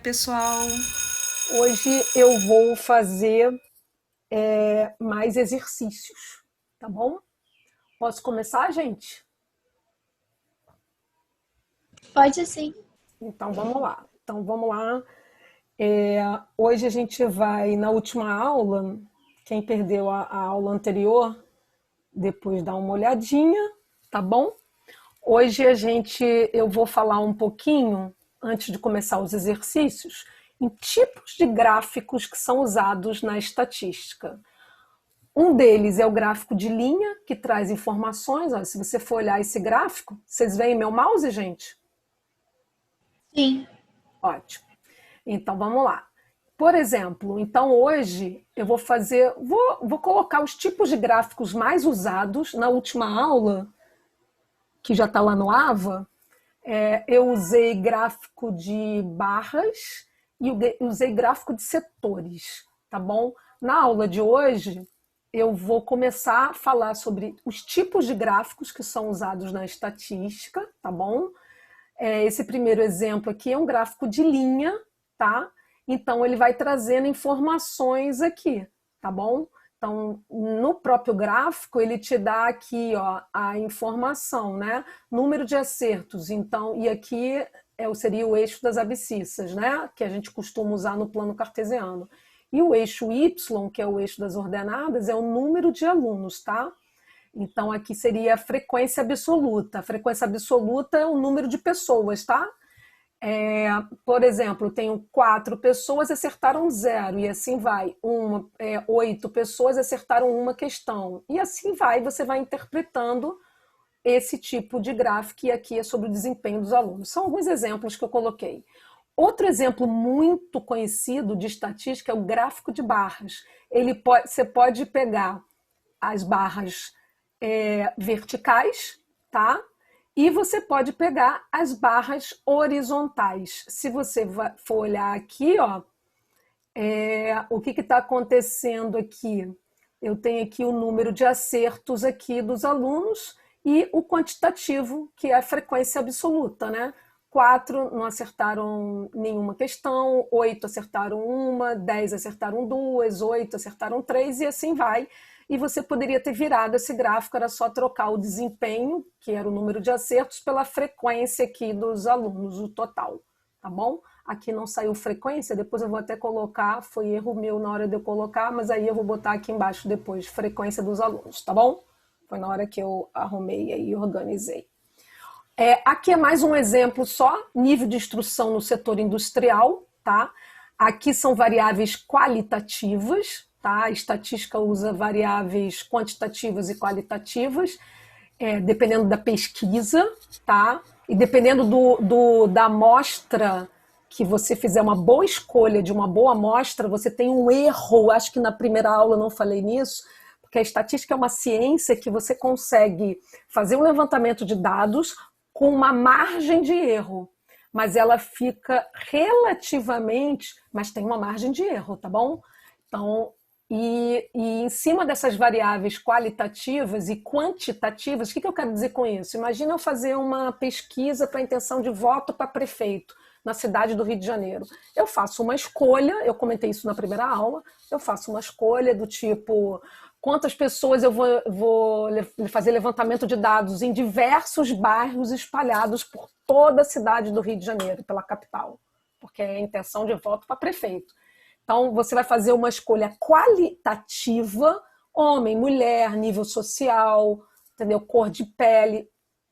pessoal. Hoje eu vou fazer mais exercícios, tá bom? Posso começar, gente? Pode sim. Então vamos lá. Hoje a gente vai, na última aula, quem perdeu a aula anterior, depois dá uma olhadinha, tá bom? Hoje eu vou falar um pouquinho, antes de começar os exercícios, em tipos de gráficos que são usados na estatística. Um deles é o gráfico de linha, que traz informações. Olha, se você for olhar esse gráfico, vocês veem meu mouse, gente? Sim. Ótimo. Então vamos lá. Por exemplo, então hoje eu vou colocar os tipos de gráficos mais usados. Na última aula, que já está lá no AVA, eu usei gráfico de barras e usei gráfico de setores, tá bom? Na aula de hoje, eu vou começar a falar sobre os tipos de gráficos que são usados na estatística, tá bom? Esse primeiro exemplo aqui é um gráfico de linha, tá? Então, ele vai trazendo informações aqui, tá bom? Então, no próprio gráfico, ele te dá aqui, ó, a informação, né? Número de acertos. Então, e aqui seria o eixo das abscissas, né? Que a gente costuma usar no plano cartesiano. E o eixo Y, que é o eixo das ordenadas, é o número de alunos, tá? Então, aqui seria a frequência absoluta. A frequência absoluta é o número de pessoas, tá? Por exemplo, tenho 4 pessoas, acertaram 0, e assim vai. 8 pessoas acertaram uma questão. E assim vai, você vai interpretando esse tipo de gráfico, e aqui é sobre o desempenho dos alunos. São alguns exemplos que eu coloquei. Outro exemplo muito conhecido de estatística é o gráfico de barras. Você pode pegar as barras verticais, tá? E você pode pegar as barras horizontais. Se você for olhar aqui, ó, o que está acontecendo aqui? Eu tenho aqui o número de acertos aqui dos alunos e o quantitativo, que é a frequência absoluta, né? 4 não acertaram nenhuma questão, 8 acertaram uma, 10 acertaram 2, 8 acertaram 3, e assim vai. E você poderia ter virado esse gráfico, era só trocar o desempenho, que era o número de acertos, pela frequência aqui dos alunos, o total, tá bom? Aqui não saiu frequência, depois eu vou até colocar, foi erro meu na hora de eu colocar, mas aí eu vou botar aqui embaixo depois, frequência dos alunos, tá bom? Foi na hora que eu arrumei e organizei. Aqui é mais um exemplo só, nível de instrução no setor industrial, tá? Aqui são variáveis qualitativas, tá? A estatística usa variáveis quantitativas e qualitativas, dependendo da pesquisa, tá? E dependendo da amostra que você fizer uma boa escolha de uma boa amostra, você tem um erro. Acho que na primeira aula eu não falei nisso, porque a estatística é uma ciência que você consegue fazer um levantamento de dados com uma margem de erro, mas ela fica relativamente, mas tem uma margem de erro, tá bom? Então, e em cima dessas variáveis qualitativas e quantitativas, o que eu quero dizer com isso? Imagina eu fazer uma pesquisa para intenção de voto para prefeito na cidade do Rio de Janeiro. Eu faço uma escolha, eu comentei isso na primeira aula, eu faço uma escolha do tipo: quantas pessoas eu vou fazer levantamento de dados em diversos bairros espalhados por toda a cidade do Rio de Janeiro, pela capital, porque é a intenção de voto para prefeito. Então, você vai fazer uma escolha qualitativa, homem, mulher, nível social, entendeu? Cor de pele,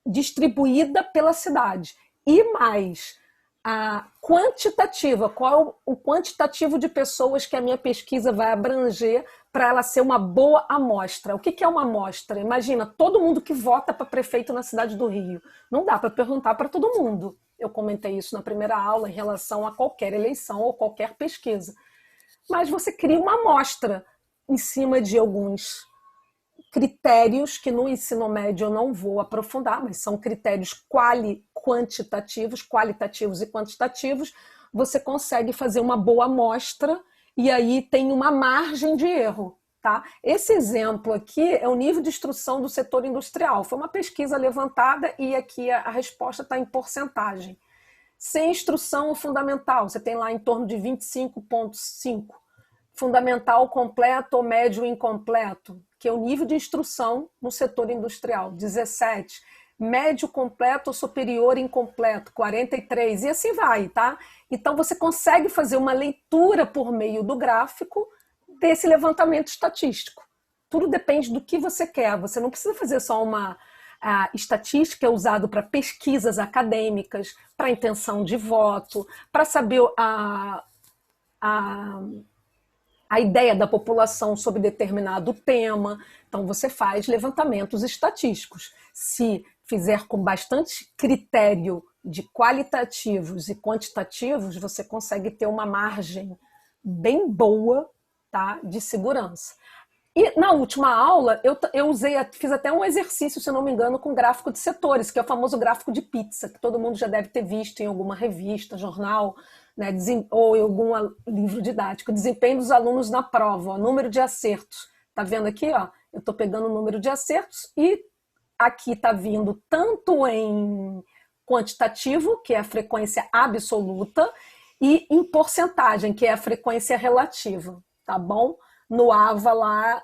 distribuída pela cidade. E mais, a quantitativa, qual é o quantitativo de pessoas que a minha pesquisa vai abranger para ela ser uma boa amostra. O que é uma amostra? Imagina, todo mundo que vota para prefeito na cidade do Rio. Não dá para perguntar para todo mundo. Eu comentei isso na primeira aula em relação a qualquer eleição ou qualquer pesquisa. Mas você cria uma amostra em cima de alguns critérios que no ensino médio eu não vou aprofundar, mas são critérios qualitativos e quantitativos. Você consegue fazer uma boa amostra e aí tem uma margem de erro. Tá? Esse exemplo aqui é o nível de instrução do setor industrial. Foi uma pesquisa levantada e aqui a resposta está em porcentagem. Sem instrução fundamental, você tem lá em torno de 25,5. Fundamental completo ou médio incompleto, que é o nível de instrução no setor industrial, 17. Médio completo ou superior incompleto, 43, e assim vai, tá? Então você consegue fazer uma leitura por meio do gráfico desse levantamento estatístico. Tudo depende do que você quer. Você não precisa fazer só uma estatística usada para pesquisas acadêmicas, para intenção de voto, para saber a ideia da população sobre determinado tema. Então, você faz levantamentos estatísticos. Se fizer com bastante critério de qualitativos e quantitativos, você consegue ter uma margem bem boa, tá, de segurança. E na última aula, fiz até um exercício, se não me engano, com gráfico de setores, que é o famoso gráfico de pizza, que todo mundo já deve ter visto em alguma revista, jornal, né, ou em algum livro didático. Desempenho dos alunos na prova, ó, número de acertos. Tá vendo aqui? Ó, eu estou pegando o número de acertos e aqui está vindo tanto em quantitativo, que é a frequência absoluta, e em porcentagem, que é a frequência relativa, tá bom? No AVA lá,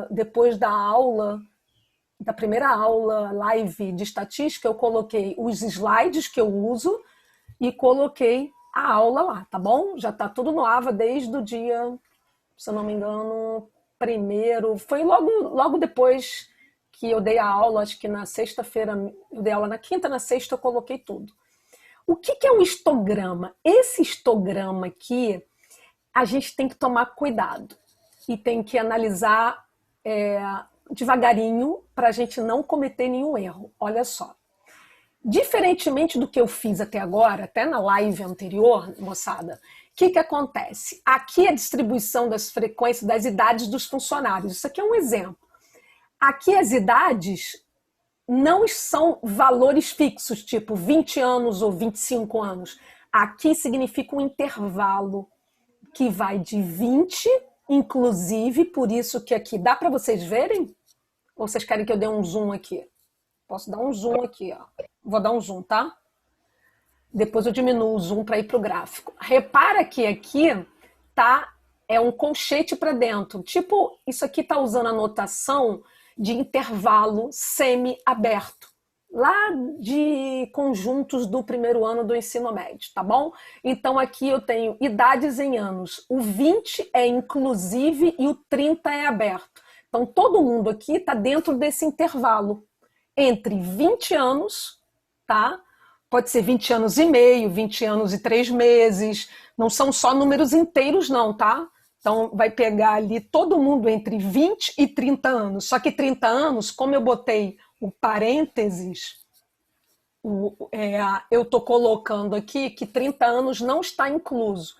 depois da aula, da primeira aula live de estatística, eu coloquei os slides que eu uso e coloquei a aula lá, tá bom? Já tá tudo no AVA desde o dia, se eu não me engano, primeiro, foi logo depois que eu dei a aula, acho que na sexta-feira, eu dei aula na quinta, na sexta eu coloquei tudo. O que é um histograma? Esse histograma aqui, a gente tem que tomar cuidado e tem que analisar devagarinho para a gente não cometer nenhum erro. Olha só. Diferentemente do que eu fiz até agora, até na live anterior, moçada, o que acontece? Aqui é a distribuição das frequências das idades dos funcionários. Isso aqui é um exemplo. Aqui as idades não são valores fixos, tipo 20 anos ou 25 anos. Aqui significa um intervalo que vai de 20, inclusive, por isso que aqui dá para vocês verem? Ou vocês querem que eu dê um zoom aqui? Posso dar um zoom aqui, ó. Vou dar um zoom, tá? Depois eu diminuo o zoom para ir para o gráfico. Repara que aqui tá um colchete para dentro. Tipo, isso aqui tá usando a notação de intervalo semi-aberto, lá de conjuntos do primeiro ano do ensino médio, tá bom? Então aqui eu tenho idades em anos. O 20 é inclusive e o 30 é aberto. Então todo mundo aqui está dentro desse intervalo entre 20 anos, tá? Pode ser 20 anos e meio, 20 anos e 3 meses. Não são só números inteiros não, tá? Então vai pegar ali todo mundo entre 20 e 30 anos. Só que 30 anos, como eu botei o parênteses, eu estou colocando aqui que 30 anos não está incluso.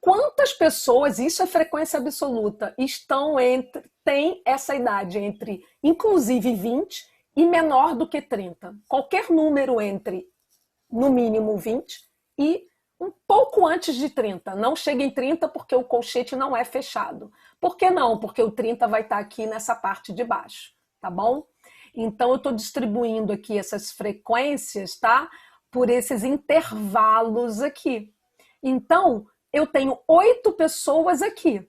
Quantas pessoas, isso é frequência absoluta, têm essa idade entre inclusive 20 e menor do que 30? Qualquer número entre, no mínimo, 20 e um pouco antes de 30. Não chega em 30 porque o colchete não é fechado. Por que não? Porque o 30 vai estar aqui nessa parte de baixo, tá bom? Então, eu estou distribuindo aqui essas frequências, tá? Por esses intervalos aqui. Então, eu tenho 8 pessoas aqui.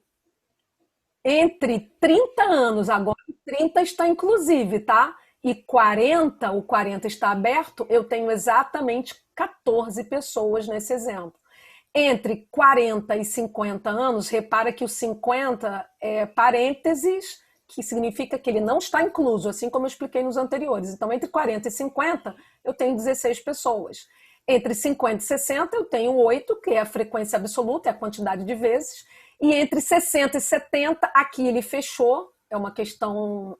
Entre 30 anos, agora 30 está inclusive, tá? E 40, o 40 está aberto, eu tenho exatamente 14 pessoas nesse exemplo. Entre 40 e 50 anos, repara que o 50 é parênteses, que significa que ele não está incluso, assim como eu expliquei nos anteriores. Então, entre 40 e 50, eu tenho 16 pessoas. Entre 50 e 60, eu tenho 8, que é a frequência absoluta, é a quantidade de vezes. E entre 60 e 70, aqui ele fechou, é uma questão...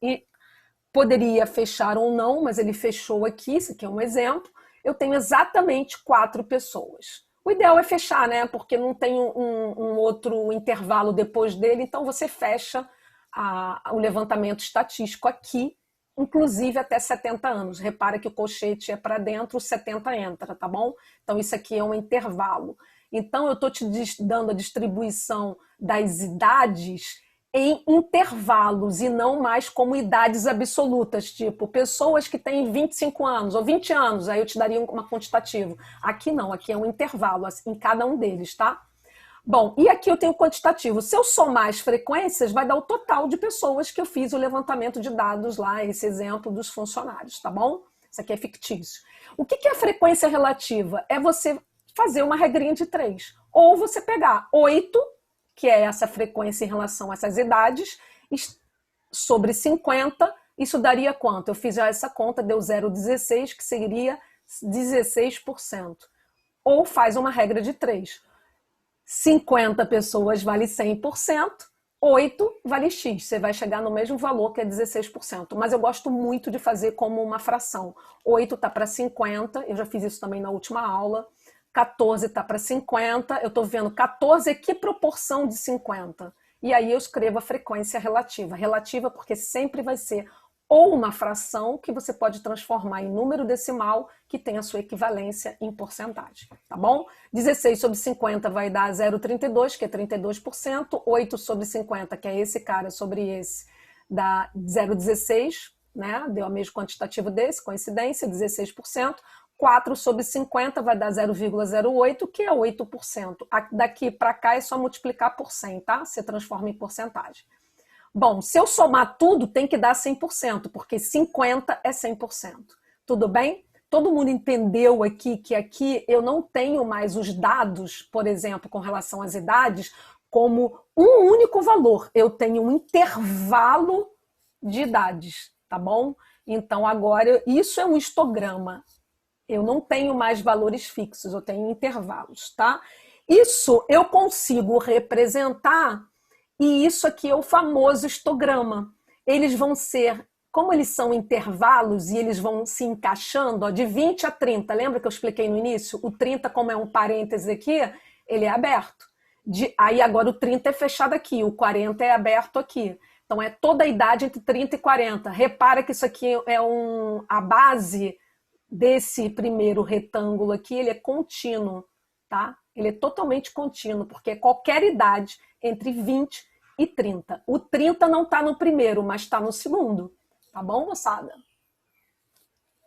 Poderia fechar ou não, mas ele fechou aqui, isso aqui é um exemplo. Eu tenho exatamente 4 pessoas. O ideal é fechar, né? Porque não tem um outro intervalo depois dele, então você fecha o levantamento estatístico aqui, inclusive até 70 anos. Repara que o colchete é para dentro, o 70 entra, tá bom? Então isso aqui é um intervalo. Então eu estou te dando a distribuição das idades em intervalos e não mais como idades absolutas, tipo pessoas que têm 25 anos ou 20 anos, aí eu te daria uma quantitativo. Aqui não, aqui é um intervalo em cada um deles, tá? Bom, e aqui eu tenho quantitativo. Se eu somar as frequências, vai dar o total de pessoas que eu fiz o levantamento de dados lá, esse exemplo dos funcionários, tá bom? Isso aqui é fictício. O que é a frequência relativa? É você fazer uma regrinha de 3. Ou você pegar 8, que é essa frequência em relação a essas idades, sobre 50, isso daria quanto? Eu fiz já essa conta, deu 0,16, que seria 16%. Ou faz uma regra de 3. 50 pessoas vale 100%, 8 vale X. Você vai chegar no mesmo valor, que é 16%. Mas eu gosto muito de fazer como uma fração. 8 está para 50, eu já fiz isso também na última aula. 14 está para 50, eu estou vendo 14 é que proporção de 50? E aí eu escrevo a frequência relativa. Relativa porque sempre vai ser ou uma fração que você pode transformar em número decimal que tem a sua equivalência em porcentagem, tá bom? 16 sobre 50 vai dar 0,32, que é 32%, 8 sobre 50, que é esse cara sobre esse, dá 0,16, né? Deu o mesmo quantitativo desse, coincidência, 16%. 4 sobre 50 vai dar 0,08, que é 8%. Daqui para cá é só multiplicar por 100, tá? Você transforma em porcentagem. Bom, se eu somar tudo, tem que dar 100%, porque 50 é 100%. Tudo bem? Todo mundo entendeu aqui que aqui eu não tenho mais os dados, por exemplo, com relação às idades, como um único valor. Eu tenho um intervalo de idades, tá bom? Então, agora, isso é um histograma. Eu não tenho mais valores fixos, eu tenho intervalos, tá? Isso eu consigo representar, e isso aqui é o famoso histograma. Eles vão ser, como eles são intervalos e eles vão se encaixando, ó, de 20 a 30, lembra que eu expliquei no início? O 30, como é um parêntese aqui, ele é aberto. Aí agora o 30 é fechado aqui, o 40 é aberto aqui. Então é toda a idade entre 30 e 40. Repara que isso aqui é a base desse primeiro retângulo aqui, ele é contínuo, tá? Ele é totalmente contínuo, porque é qualquer idade entre 20 e 30. O 30 não está no primeiro, mas está no segundo, tá bom, moçada?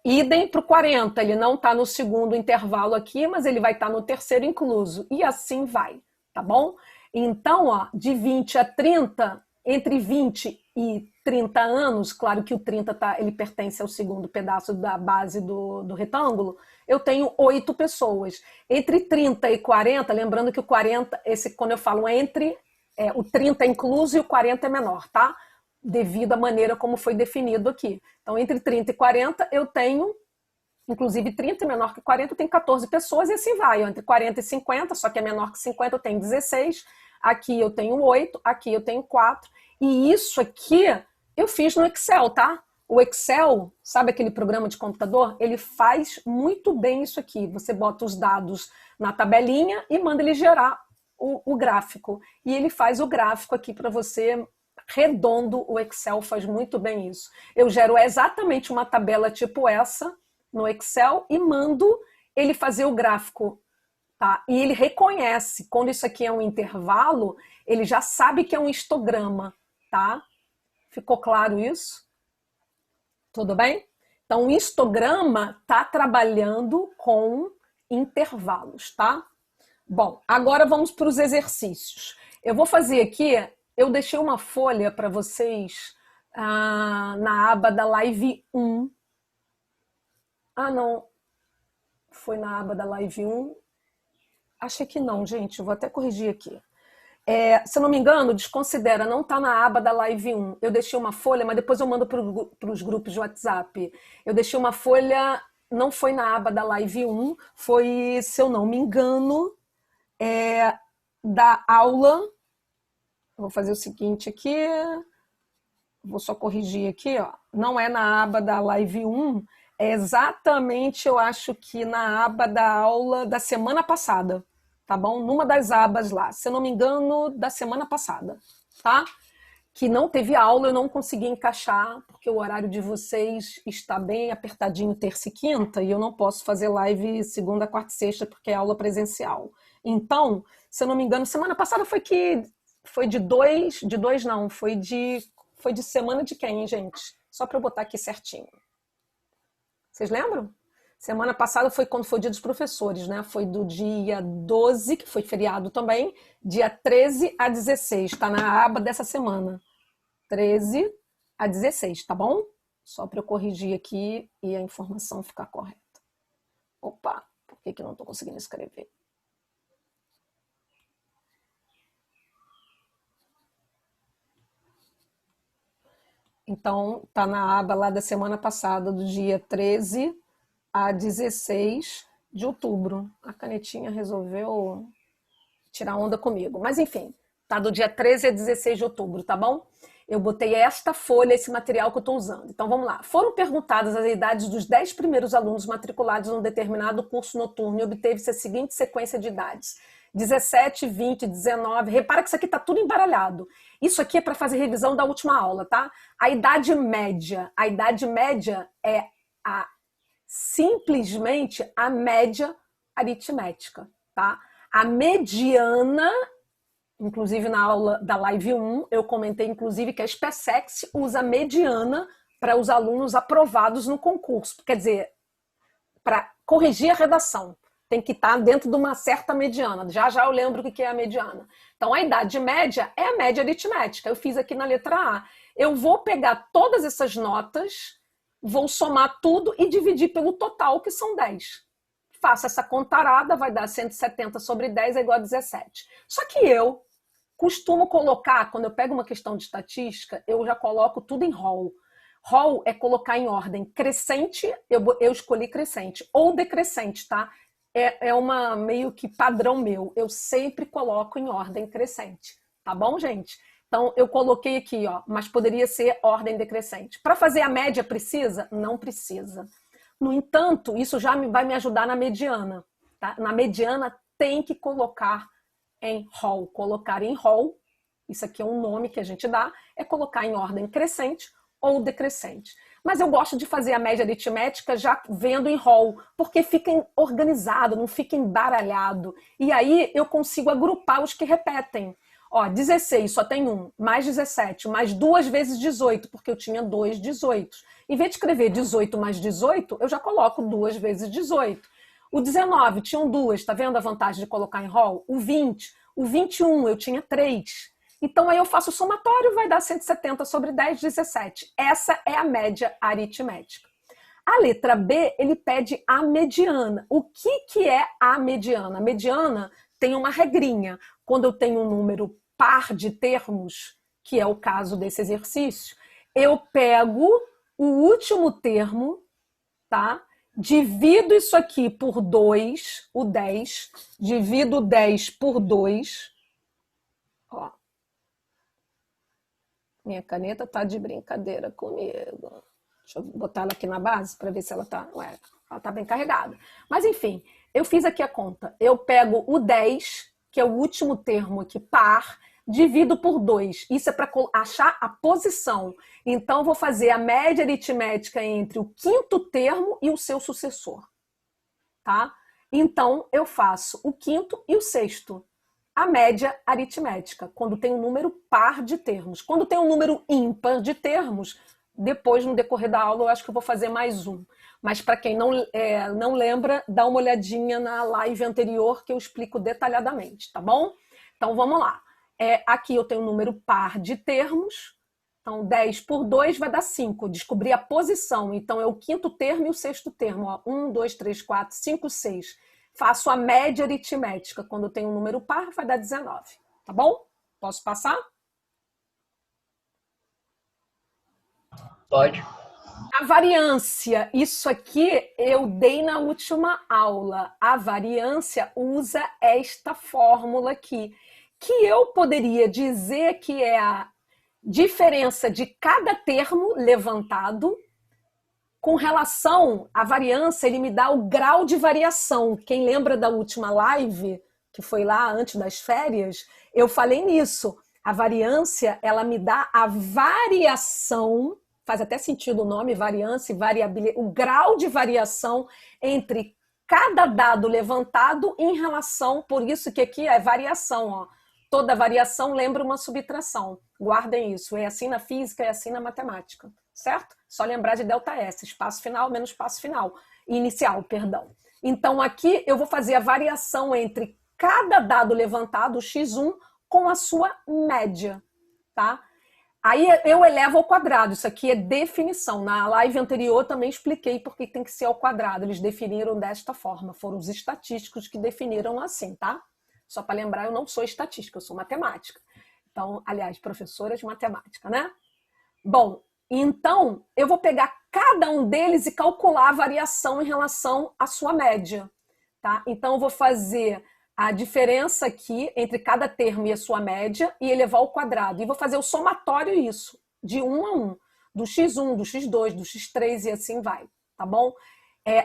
Idem para o 40, ele não está no segundo intervalo aqui, mas ele vai estar no terceiro incluso, e assim vai, tá bom? Então, ó, de 20 a 30, entre 20 e 30 anos, claro que o 30 ele pertence ao segundo pedaço da base do retângulo, eu tenho 8 pessoas. Entre 30 e 40, lembrando que o 40, quando eu falo entre, o 30 é incluso e o 40 é menor, tá? Devido à maneira como foi definido aqui. Então, entre 30 e 40, eu tenho, inclusive 30 é menor que 40, eu tenho 14 pessoas, e assim vai. Entre 40 e 50, só que é menor que 50, eu tenho 16. Aqui eu tenho 8, aqui eu tenho 4. E isso aqui eu fiz no Excel, tá? O Excel, sabe aquele programa de computador? Ele faz muito bem isso aqui. Você bota os dados na tabelinha e manda ele gerar o gráfico. E ele faz o gráfico aqui para você redondo. O Excel faz muito bem isso. Eu gero exatamente uma tabela tipo essa no Excel e mando ele fazer o gráfico. Tá? E ele reconhece, quando isso aqui é um intervalo, ele já sabe que é um histograma. Tá? Ficou claro isso? Tudo bem? Então, o histograma está trabalhando com intervalos, tá? Bom, agora vamos para os exercícios. Eu vou fazer aqui, eu deixei uma folha para vocês na aba da Live 1. Ah, não. Foi na aba da Live 1. Achei que não, gente. Eu vou até corrigir aqui. Se eu não me engano, desconsidera, não está na aba da Live 1. Eu deixei uma folha, mas depois eu mando para os grupos de WhatsApp. Eu deixei uma folha, não foi na aba da Live 1, foi, se eu não me engano, da aula. Vou fazer o seguinte aqui, vou só corrigir aqui, ó. Não é na aba da Live 1, é exatamente, eu acho que na aba da aula da semana passada. Tá bom? Numa das abas lá, se eu não me engano, da semana passada, tá? Que não teve aula, eu não consegui encaixar, porque o horário de vocês está bem apertadinho terça e quinta, e eu não posso fazer live segunda, quarta e sexta, porque é aula presencial. Então, se eu não me engano, semana passada foi que foi de dois não, foi de semana de quem, hein, gente? Só para eu botar aqui certinho. Vocês lembram? Semana passada foi quando foi o dia dos professores, né? Foi do dia 12, que foi feriado também, dia 13 a 16, tá na aba dessa semana. 13 a 16, tá bom? Só para eu corrigir aqui e a informação ficar correta. Opa, por que eu não estou conseguindo escrever? Então, tá na aba lá da semana passada, do dia 13 a 16 de outubro. A canetinha resolveu tirar onda comigo. Mas, enfim, tá do dia 13 a 16 de outubro, tá bom? Eu botei esta folha, esse material que eu estou usando. Então, vamos lá. Foram perguntadas as idades dos 10 primeiros alunos matriculados num determinado curso noturno e obteve-se a seguinte sequência de idades. 17, 20, 19. Repara que isso aqui está tudo embaralhado. Isso aqui é para fazer revisão da última aula, tá? A idade média. A idade média é simplesmente a média aritmética, tá? A mediana, inclusive na aula da live 1, eu comentei inclusive que a SpaceX usa mediana para os alunos aprovados no concurso. Quer dizer, para corrigir a redação, tem que estar dentro de uma certa mediana. Já já eu lembro o que é a mediana. Então, a idade média é a média aritmética. Eu fiz aqui na letra A. Eu vou pegar todas essas notas, vou somar tudo e dividir pelo total, que são 10. Faço essa contarada, vai dar 170 sobre 10 é igual a 17. Só que eu costumo colocar, quando eu pego uma questão de estatística, eu já coloco tudo em rol. Rol é colocar em ordem crescente, eu escolhi crescente, ou decrescente, tá? É uma meio que padrão meu. Eu sempre coloco em ordem crescente, tá bom, gente? Então, eu coloquei aqui, ó, mas poderia ser ordem decrescente. Para fazer a média, precisa? Não precisa. No entanto, isso já vai me ajudar na mediana. Tá? Na mediana, tem que colocar em rol. Colocar em rol, isso aqui é um nome que a gente dá, é colocar em ordem crescente ou decrescente. Mas eu gosto de fazer a média aritmética já vendo em rol, porque fica organizado, não fica embaralhado. E aí eu consigo agrupar os que repetem. Ó, 16 só tem um, mais 17, mais 2 vezes 18, porque eu tinha 2 18. Em vez de escrever 18 mais 18, eu já coloco 2 vezes 18. O 19 tinham 2, tá vendo a vantagem de colocar em rol? O 20, o 21 eu tinha 3. Então aí eu faço o somatório, vai dar 170 sobre 10, 17. Essa é a média aritmética. A letra B, ele pede a mediana. O que é a mediana? A mediana tem uma regrinha. Quando eu tenho um número par de termos, que é o caso desse exercício, eu pego o último termo, tá? Divido isso aqui por 2, o 10, divido 10 por 2. Ó. Minha caneta tá de brincadeira comigo. Deixa eu botar ela aqui na base para ver se ela tá... Ué, ela tá bem carregada. Mas enfim, eu fiz aqui a conta. Eu pego o 10, que é o último termo aqui, par, divido por 2. Isso é para achar a posição. Então, eu vou fazer a média aritmética entre o quinto termo e o seu sucessor. Tá? Então, eu faço o quinto e o sexto. A média aritmética, quando tem um número par de termos. Quando tem um número ímpar de termos, depois, no decorrer da aula, eu acho que eu vou fazer mais um. Mas para quem não lembra, dá uma olhadinha na live anterior que eu explico detalhadamente, tá bom? Então, vamos lá. Aqui eu tenho um número par de termos. Então, 10 por 2 vai dar 5. Descobri a posição. Então, é o quinto termo e o sexto termo. Ó. 1, 2, 3, 4, 5, 6. Faço a média aritmética. Quando eu tenho um número par, vai dar 19. Tá bom? Posso passar? Pode. A variância, isso aqui eu dei na última aula. A variância usa esta fórmula aqui, que eu poderia dizer que é a diferença de cada termo levantado com relação à variância, ele me dá o grau de variação. Quem lembra da última live, que foi lá antes das férias, eu falei nisso. A variância, ela me dá a variação, faz até sentido o nome, variância e variabilidade, o grau de variação entre cada dado levantado em relação, por isso que aqui é variação, ó. toda variação lembra uma subtração. Guardem isso. É assim na física, é assim na matemática. Certo? Só lembrar de ΔS, espaço final menos espaço final. Inicial, perdão. Então, aqui eu vou fazer a variação entre cada dado levantado, x1, com a sua média. Tá? Aí eu elevo ao quadrado. Isso aqui é definição. Na live anterior também expliquei por que tem que ser ao quadrado. Eles definiram desta forma. Foram os estatísticos que definiram assim, tá? Só para lembrar, eu não sou estatística, eu sou matemática. Então, aliás, professora de matemática, né? Bom, então eu vou pegar cada um deles e calcular a variação em relação à sua média, tá? Então eu vou fazer a diferença aqui entre cada termo e a sua média e elevar ao quadrado. E vou fazer o somatório isso, de 1 a 1, do x1, do x2, do x3 e assim vai, tá bom?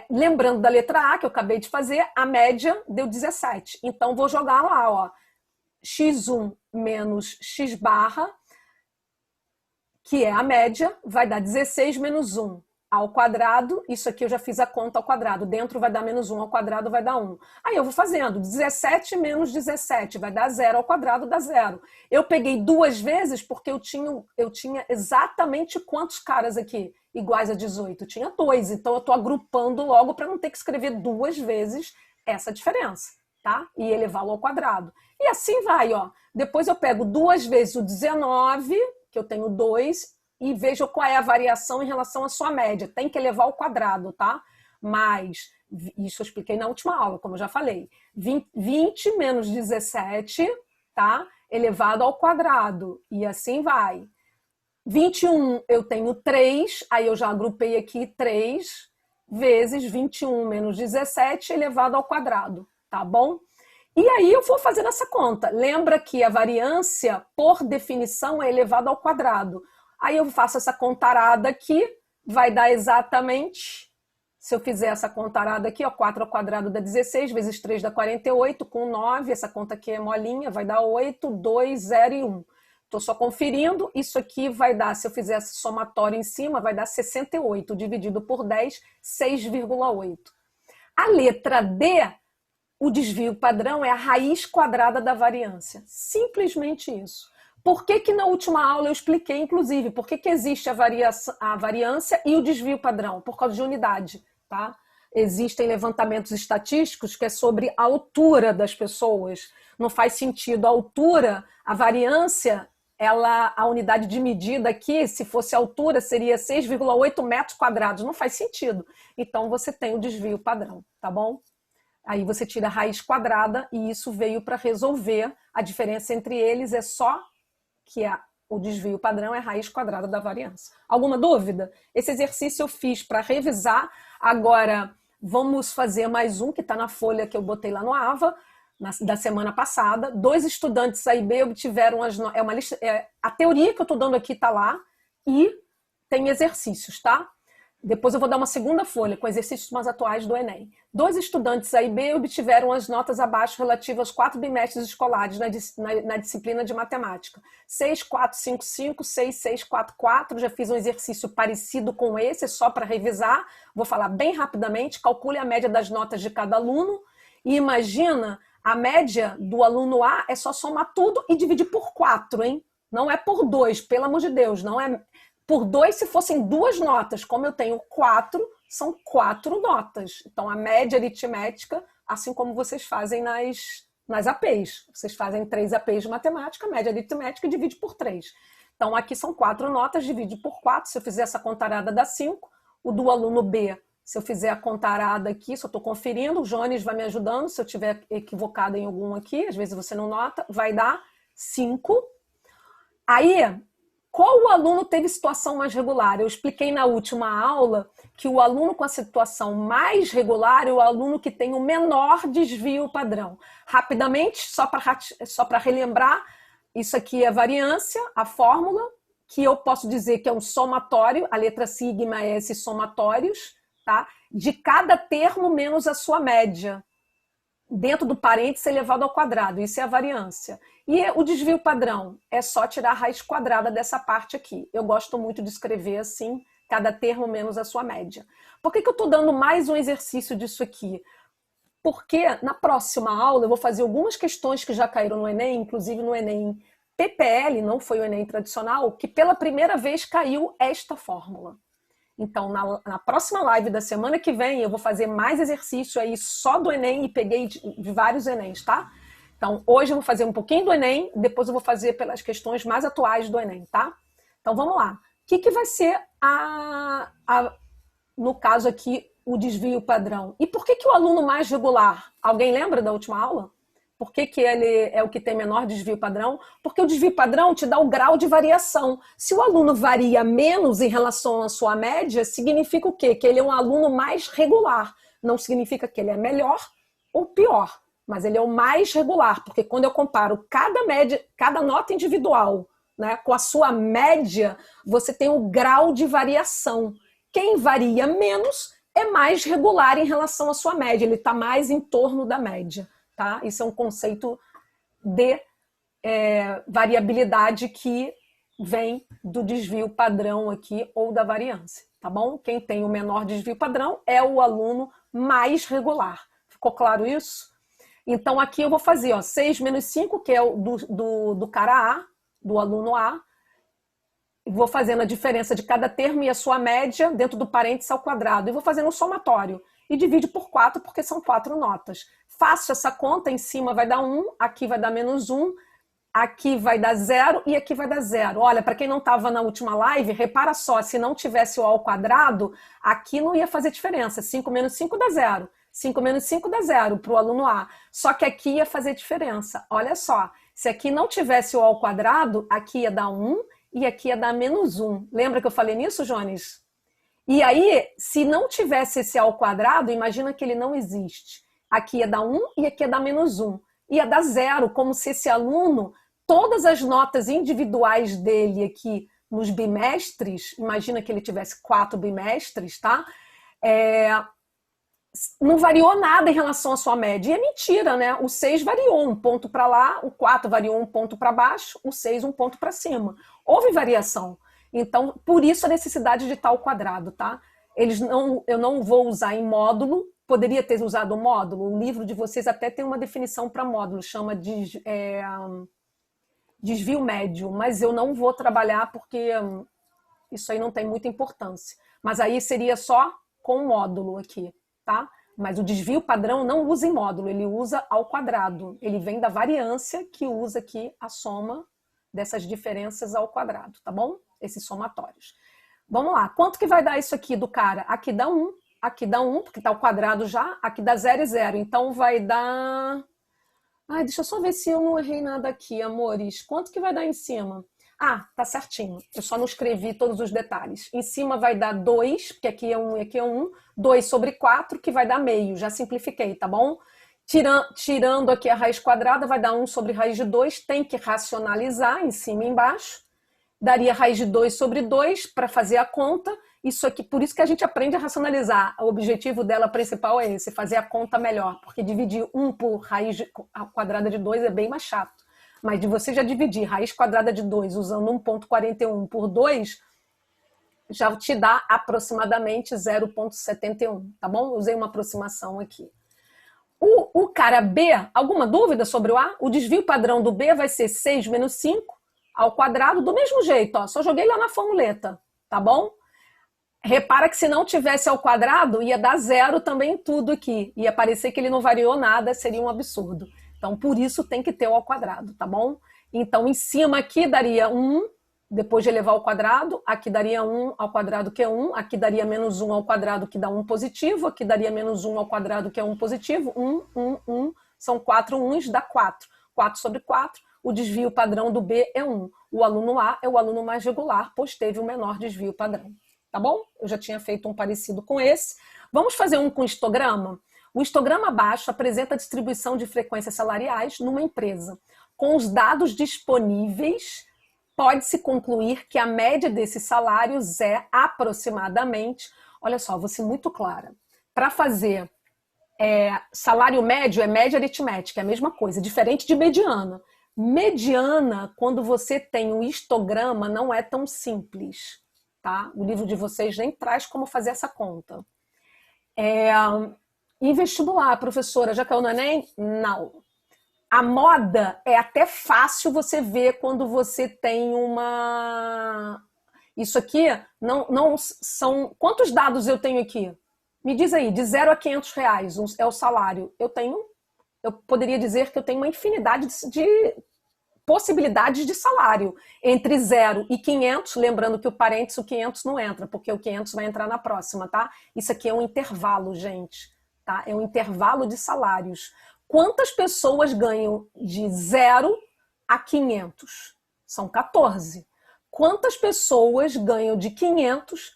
Lembrando da letra A, que eu acabei de fazer, a média deu 17. Então vou jogar lá, ó, x1 menos x barra, que é a média, vai dar 16 menos 1 ao quadrado. Isso aqui eu já fiz a conta ao quadrado. Dentro vai dar menos 1 ao quadrado, vai dar 1. Aí eu vou fazendo. 17 menos 17 vai dar 0 ao quadrado, dá 0. Eu peguei duas vezes porque eu tinha exatamente quantos caras aqui iguais a 18? Tinha 2. Então eu estou agrupando logo para não ter que escrever duas vezes essa diferença, tá? E elevá-lo ao quadrado. E assim vai, ó. Depois eu pego duas vezes o 19, que eu tenho 2, e vejo qual é a variação em relação à sua média. Tem que elevar ao quadrado, tá? Mas, isso eu expliquei na última aula, como eu já falei. 20 menos 17, tá? Elevado ao quadrado. E assim vai. 21 eu tenho 3, aí eu já agrupei aqui 3 vezes 21 menos 17 elevado ao quadrado, tá bom? E aí eu vou fazendo essa conta. Lembra que a variância, por definição, é elevada ao quadrado. Aí eu faço essa contarada aqui, vai dar exatamente, se eu fizer essa contarada aqui, ó, 4 ao quadrado dá 16, vezes 3 dá 48, com 9, essa conta aqui é molinha, vai dar 8, 2, 0 e 1. Estou só conferindo, isso aqui vai dar, se eu fizer esse somatório em cima, vai dar 68, dividido por 10, 6,8. A letra D, o desvio padrão, é a raiz quadrada da variância. Simplesmente isso. Por que na última aula eu expliquei, inclusive, por que existe a variância e o desvio padrão? Por causa de unidade, tá? Existem levantamentos estatísticos que é sobre a altura das pessoas. Não faz sentido a altura, a variância, a unidade de medida aqui, se fosse a altura, seria 6,8 metros quadrados. Não faz sentido. Então, você tem o desvio padrão, tá bom? Aí você tira a raiz quadrada e isso veio para resolver. A diferença entre eles é só que o desvio padrão é a raiz quadrada da variância. Alguma dúvida? Esse exercício eu fiz para revisar. Agora, vamos fazer mais um, que está na folha que eu botei lá no AVA, da semana passada. 2 estudantes A e B obtiveram a teoria que eu estou dando aqui está lá e tem exercícios, tá? Depois eu vou dar uma segunda folha com exercícios mais atuais do Enem. 2 estudantes A e B obtiveram as notas abaixo relativas aos 4 bimestres escolares na disciplina de matemática. 6,455, 6,644. Já fiz um exercício parecido com esse, só para revisar. Vou falar bem rapidamente. Calcule a média das notas de cada aluno. E imagina, a média do aluno A é só somar tudo e dividir por 4, hein? Não é por 2, pelo amor de Deus. Não é por 2 se fossem 2 notas. Como eu tenho 4, são 4 notas. Então, a média aritmética, assim como vocês fazem nas APs. Vocês fazem 3 APs de matemática, média aritmética e divide por 3. Então, aqui são 4 notas, divide por 4. Se eu fizer essa contarada, dá 5. O do aluno B, se eu fizer a contarada aqui, só estou conferindo, o Jones vai me ajudando, se eu estiver equivocada em algum aqui, às vezes você não nota, vai dar 5. Aí, qual o aluno teve situação mais regular? Eu expliquei na última aula que o aluno com a situação mais regular é o aluno que tem o menor desvio padrão. Rapidamente, só para relembrar, isso aqui é a variância, a fórmula, que eu posso dizer que é um somatório, a letra sigma é esses somatórios, tá? De cada termo menos a sua média. Dentro do parênteses elevado ao quadrado, isso é a variância. E o desvio padrão é só tirar a raiz quadrada dessa parte aqui. Eu gosto muito de escrever assim, cada termo menos a sua média. Por que eu estou dando mais um exercício disso aqui? Porque na próxima aula eu vou fazer algumas questões que já caíram no Enem, inclusive no Enem PPL, não foi o Enem tradicional, que pela primeira vez caiu esta fórmula. Então, na próxima live da semana que vem, eu vou fazer mais exercício aí só do Enem e peguei de vários Enems, tá? Então, hoje eu vou fazer um pouquinho do Enem, depois eu vou fazer pelas questões mais atuais do Enem, tá? Então, vamos lá. O que vai ser, no caso aqui, o desvio padrão? E por que o aluno mais regular? Alguém lembra da última aula? Por que ele é o que tem menor desvio padrão? Porque o desvio padrão te dá o grau de variação. Se o aluno varia menos em relação à sua média, significa o quê? Que ele é um aluno mais regular. Não significa que ele é melhor ou pior, mas ele é o mais regular, porque quando eu comparo cada nota individual, né, com a sua média, você tem o grau de variação. Quem varia menos é mais regular em relação à sua média, ele está mais em torno da média. Tá? Isso é um conceito de variabilidade que vem do desvio padrão aqui ou da variância, tá bom? Quem tem o menor desvio padrão é o aluno mais regular. Ficou claro isso? Então aqui eu vou fazer 6 menos 5, que é o do cara A, do aluno A. Vou fazendo a diferença de cada termo e a sua média dentro do parênteses ao quadrado. E vou fazendo um somatório. E divide por 4, porque são 4 notas. Faço essa conta, em cima vai dar 1, aqui vai dar menos 1, aqui vai dar 0 e aqui vai dar 0. Olha, para quem não estava na última live, repara só, se não tivesse o A ao quadrado, aqui não ia fazer diferença. 5 menos 5 dá 0. 5 menos 5 dá 0 para o aluno A. Só que aqui ia fazer diferença. Olha só, se aqui não tivesse o A ao quadrado, aqui ia dar 1 e aqui ia dar menos 1. Lembra que eu falei nisso, Jones? E aí, se não tivesse esse A ao quadrado, imagina que ele não existe. Aqui ia dar 1 e aqui ia dar menos 1. Ia dar 0, como se esse aluno, todas as notas individuais dele aqui nos bimestres, imagina que ele tivesse 4 bimestres, tá? Não variou nada em relação à sua média. E é mentira, né? O 6 variou um ponto para lá, o 4 variou um ponto para baixo, o 6 um ponto para cima. Houve variação. Então, por isso a necessidade de tal quadrado, tá? Eu não vou usar em módulo, poderia ter usado módulo, o livro de vocês até tem uma definição para módulo, chama de desvio médio, mas eu não vou trabalhar porque isso aí não tem muita importância. Mas aí seria só com módulo aqui, tá? Mas o desvio padrão não usa em módulo, ele usa ao quadrado. Ele vem da variância que usa aqui a soma dessas diferenças ao quadrado, tá bom? Esses somatórios. Vamos lá, quanto que vai dar isso aqui do cara? Aqui dá 1, porque está ao quadrado já, aqui dá 0 e 0, então vai dar... Ai, deixa eu só ver se eu não errei nada aqui, amores. Quanto que vai dar em cima? Ah, tá certinho, eu só não escrevi todos os detalhes. Em cima vai dar 2, porque aqui é 1 e aqui é 1, 2 sobre 4, que vai dar meio, já simplifiquei, tá bom? Tirando aqui a raiz quadrada, vai dar 1 sobre raiz de 2, tem que racionalizar em cima e embaixo. Daria raiz de 2 sobre 2 para fazer a conta. Isso aqui, por isso que a gente aprende a racionalizar. O objetivo dela principal é esse, fazer a conta melhor, porque dividir 1 por raiz quadrada de 2 é bem mais chato. Mas de você já dividir raiz quadrada de 2 usando 1,41 por 2, já te dá aproximadamente 0,71, tá bom? Usei uma aproximação aqui. O cara B, alguma dúvida sobre o A? O desvio padrão do B vai ser 6 menos 5 ao quadrado, do mesmo jeito, ó, só joguei lá na formuleta, tá bom? Repara que se não tivesse ao quadrado, ia dar 0 também tudo aqui. Ia parecer que ele não variou nada, seria um absurdo. Então, por isso tem que ter o ao quadrado, tá bom? Então, em cima aqui daria 1, depois de elevar ao quadrado, aqui daria 1 ao quadrado, que é 1, aqui daria menos 1 ao quadrado, que dá 1 positivo, aqui daria menos 1 ao quadrado, que é 1 positivo, 1, são 4 1s, dá 4. 4 sobre 4, o desvio padrão do B é 1. O aluno A é o aluno mais regular, pois teve o menor desvio padrão. Tá bom? Eu já tinha feito um parecido com esse. Vamos fazer um com histograma? O histograma abaixo apresenta a distribuição de frequências salariais numa empresa. Com os dados disponíveis, pode-se concluir que a média desses salários é aproximadamente... Olha só, vou ser muito clara. Para fazer salário médio é média aritmética, é a mesma coisa, diferente de mediana. Mediana, quando você tem um histograma, não é tão simples. Tá? O livro de vocês nem traz como fazer essa conta. Em vestibular, professora, já caiu no Enem? Não. A moda é até fácil você ver quando você tem uma... Isso aqui não são... Quantos dados eu tenho aqui? Me diz aí, de 0 a 500 reais é o salário. Eu poderia dizer que eu tenho uma infinidade de possibilidades de salário. Entre 0 e 500, lembrando que o parênteses, o 500 não entra, porque o 500 vai entrar na próxima, tá? Isso aqui é um intervalo, gente, tá? É um intervalo de salários. Quantas pessoas ganham de 0 a 500? São 14. Quantas pessoas ganham de 500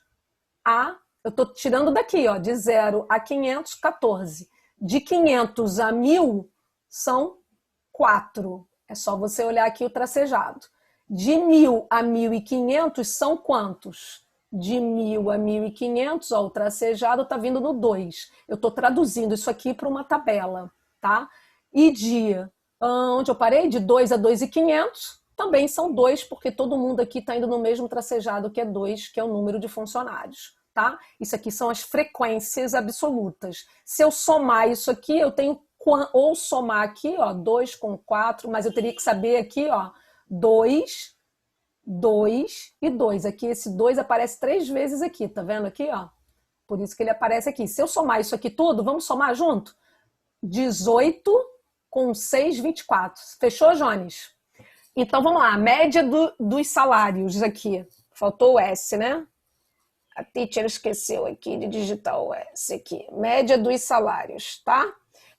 a... Eu estou tirando daqui, ó, de 0 a 500, 14. De 500 a 1.000, são 4. É só você olhar aqui o tracejado. De 1.000 a 1.500, são quantos? De 1.000 a 1.500, ó, o tracejado está vindo no 2. Eu estou traduzindo isso aqui para uma tabela, tá? E de... onde eu parei? De 2 a 2.500, também são 2, porque todo mundo aqui está indo no mesmo tracejado, que é 2, que é o número de funcionários, tá? Isso aqui são as frequências absolutas. Se eu somar isso aqui, eu tenho... Ou somar aqui, ó, 2 com 4, mas eu teria que saber aqui, ó, 2, 2 e 2. Aqui esse 2 aparece 3 vezes aqui, tá vendo aqui, ó? Por isso que ele aparece aqui. Se eu somar isso aqui tudo, vamos somar junto? 18 com 6, 24. Fechou, Jones? Então, vamos lá. A média dos salários aqui. Faltou o S, né? A teacher esqueceu aqui de digitar o S aqui. Média dos salários, tá?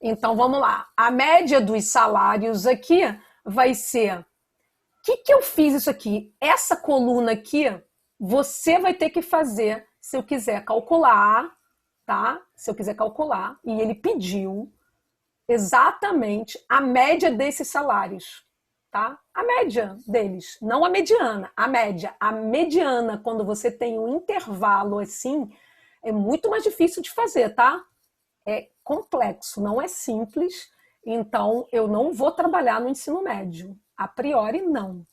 Então, vamos lá. A média dos salários aqui vai ser... O que eu fiz isso aqui? Essa coluna aqui, você vai ter que fazer se eu quiser calcular, tá? Se eu quiser calcular. E ele pediu exatamente a média desses salários, tá? A média deles, não a mediana, a média. A mediana, quando você tem um intervalo assim, é muito mais difícil de fazer, tá? É complexo, não é simples, então eu não vou trabalhar no ensino médio, a priori não.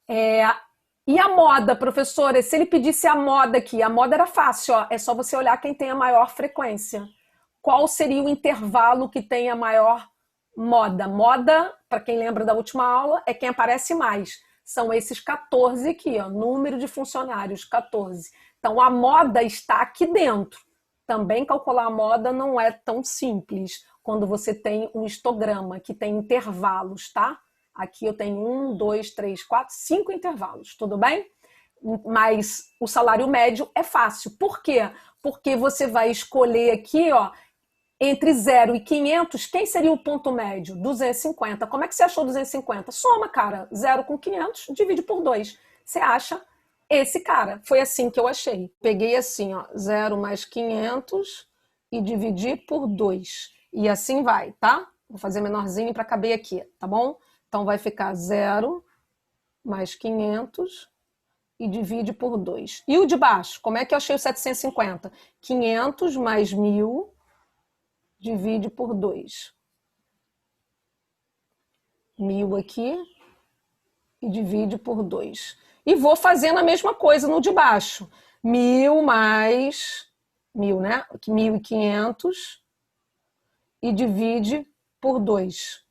E a moda, professora, se ele pedisse a moda aqui, a moda era fácil, ó, é só você olhar quem tem a maior frequência. Qual seria o intervalo que tem a maior moda? Moda, para quem lembra da última aula, é quem aparece mais. São esses 14 aqui, ó, número de funcionários, 14. Então a moda está aqui dentro. Também calcular a moda não é tão simples quando você tem um histograma que tem intervalos, tá? Aqui eu tenho 1, 2, 3, 4, 5 intervalos, tudo bem? Mas o salário médio é fácil. Por quê? Porque você vai escolher aqui, ó, entre 0 e 500, quem seria o ponto médio? 250. Como é que você achou 250? Soma, cara. 0 com 500, divide por 2. Você acha esse cara. Foi assim que eu achei. Peguei assim, ó, 0 mais 500 e dividi por 2. E assim vai, tá? Vou fazer menorzinho para caber aqui, tá bom? Então vai ficar 0 mais 500 e divide por 2. E o de baixo? Como é que eu achei o 750? 500 mais 1.000 divide por 2. 1.000 aqui e divide por 2. E vou fazendo a mesma coisa no de baixo. 1.000 mais 1.000, né? 1.500 e divide por 2.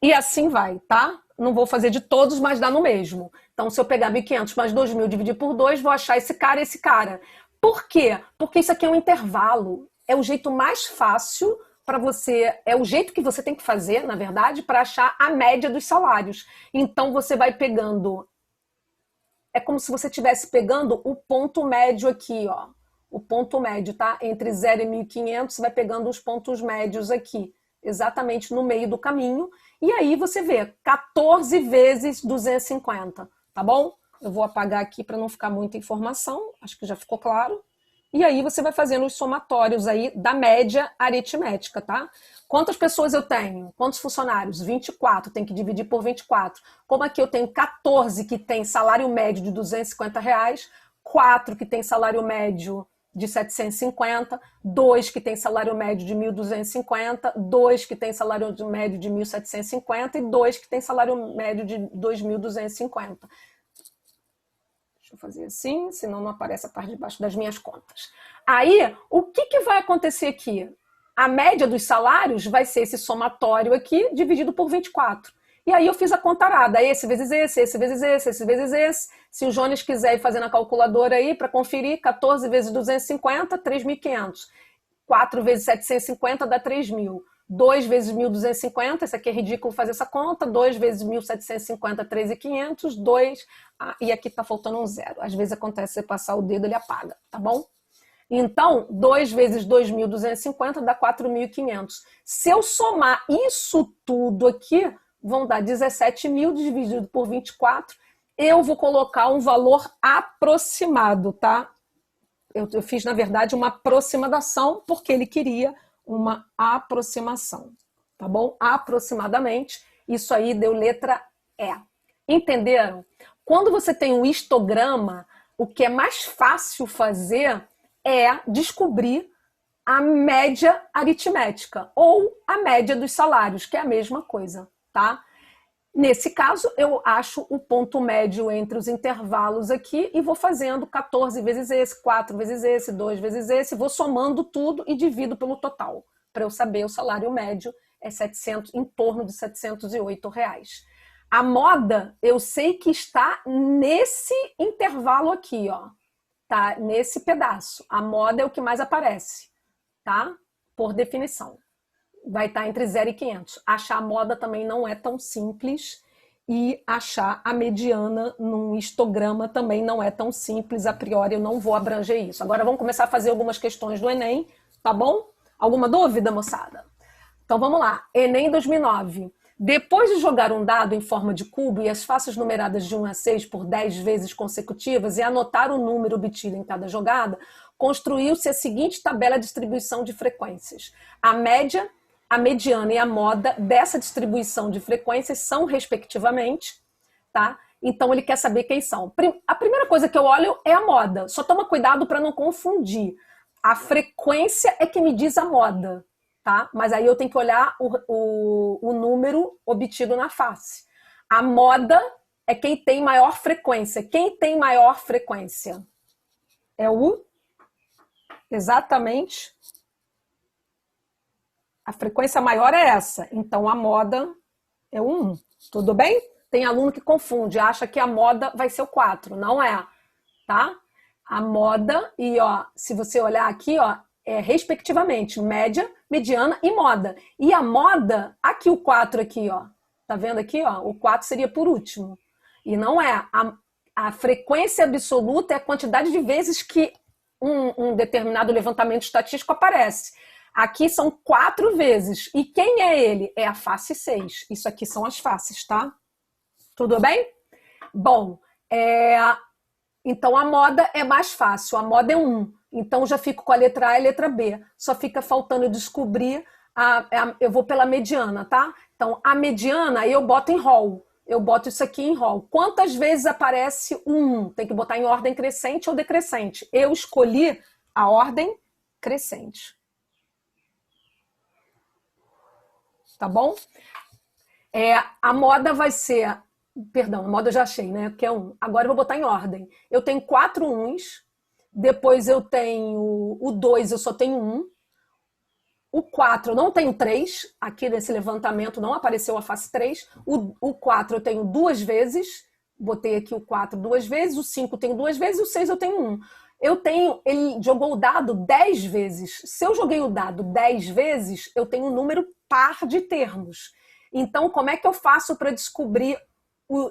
E assim vai, tá? Não vou fazer de todos, mas dá no mesmo. Então, se eu pegar 1.500 mais 2.000 dividir por 2, vou achar esse cara e esse cara. Por quê? Porque isso aqui é um intervalo. É o jeito mais fácil para você, é o jeito que você tem que fazer, na verdade, para achar a média dos salários. Então, você vai pegando... É como se você estivesse pegando o ponto médio aqui, ó. O ponto médio, tá? Entre 0 e 1.500, você vai pegando os pontos médios aqui, exatamente no meio do caminho. E aí você vê 14 vezes 250, tá bom? Eu vou apagar aqui para não ficar muita informação, acho que já ficou claro. E aí você vai fazendo os somatórios aí da média aritmética, tá? Quantas pessoas eu tenho? Quantos funcionários? 24, tem que dividir por 24. Como aqui eu tenho 14 que tem salário médio de R$ 250, 4 que tem salário médio de 750, 2 que tem salário médio de 1.250, 2 que tem salário médio de 1.750 e 2 que tem salário médio de 2.250. Deixa eu fazer assim, senão não aparece a parte de baixo das minhas contas. Aí, o que vai acontecer aqui? a média dos salários vai ser esse somatório aqui, dividido por 24. E aí eu fiz a contarada, esse vezes esse, esse vezes esse, esse vezes esse. Se o Jones quiser ir fazer na calculadora aí para conferir, 14 vezes 250, 3.500. 4 vezes 750 dá 3.000. 2 vezes 1.250, esse aqui é ridículo fazer essa conta, 2 vezes 1.750, 3.500, 2, e aqui está faltando um zero. Às vezes acontece você passar o dedo, ele apaga, tá bom? Então, 2 vezes 2.250 dá 4.500. Se eu somar isso tudo aqui, vão dar 17.000 dividido por 24. Eu vou colocar um valor aproximado, tá? Eu fiz, na verdade, uma aproximação, porque ele queria uma aproximação, tá bom? Aproximadamente, isso aí deu letra E. Entenderam? Quando você tem um histograma, o que é mais fácil fazer é descobrir a média aritmética ou a média dos salários, que é a mesma coisa, tá? Nesse caso, eu acho o ponto médio entre os intervalos aqui e vou fazendo 14 vezes esse, 4 vezes esse, 2 vezes esse, vou somando tudo e divido pelo total, para eu saber o salário médio é 700, em torno de R$ 708. A moda, eu sei que está nesse intervalo aqui, ó, tá? Nesse pedaço. A moda é o que mais aparece, tá? Por definição. Vai estar entre 0 e 500. Achar a moda também não é tão simples e achar a mediana num histograma também não é tão simples. A priori eu não vou abranger isso. Agora vamos começar a fazer algumas questões do Enem, tá bom? Alguma dúvida, moçada? Então vamos lá. Enem 2009. Depois de jogar um dado em forma de cubo e as faces numeradas de 1 a 6 por 10 vezes consecutivas e anotar o número obtido em cada jogada, construiu-se a seguinte tabela de distribuição de frequências. A média, a mediana e a moda dessa distribuição de frequências são, respectivamente, tá? Então ele quer saber quem são. A primeira coisa que eu olho é a moda. Só toma cuidado para não confundir. A frequência é que me diz a moda, tá? Mas aí eu tenho que olhar o número obtido na face. A moda é quem tem maior frequência. Quem tem maior frequência? É o... Exatamente... A frequência maior é essa, então a moda é o 1. Tudo bem? Tem aluno que confunde, acha que a moda vai ser o 4. Não é, tá? A moda, e ó, se você olhar aqui, ó, é respectivamente média, mediana e moda. E a moda, aqui o 4 aqui, ó. Tá vendo aqui, ó? O 4 seria por último. E não é. A frequência absoluta é a quantidade de vezes que um determinado levantamento estatístico aparece. Aqui são 4 vezes. E quem é ele? É a face 6. Isso aqui são as faces, tá? Tudo bem? Bom, então a moda é mais fácil. A moda é 1. Então já fico com a letra A e a letra B. Só fica faltando descobrir, eu vou pela mediana, tá? Então a mediana eu boto em rol. Eu boto isso aqui em rol. Quantas vezes aparece o 1? Tem que botar em ordem crescente ou decrescente. Eu escolhi a ordem crescente. Tá bom? A moda vai ser... Perdão, a moda eu já achei, né? Que é 1. Agora eu vou botar em ordem. Eu tenho 4 1s, depois eu tenho o 2, eu só tenho 1. O 4 eu não tenho 3. Aqui nesse levantamento não apareceu a face 3. O 4 eu tenho 2 vezes. Botei aqui o 4 2 vezes. O 5 eu tenho 2 vezes. O 6 eu tenho 1. Ele jogou o dado 10 vezes. Se eu joguei o dado 10 vezes, eu tenho um número par de termos. Então, como é que eu faço para descobrir?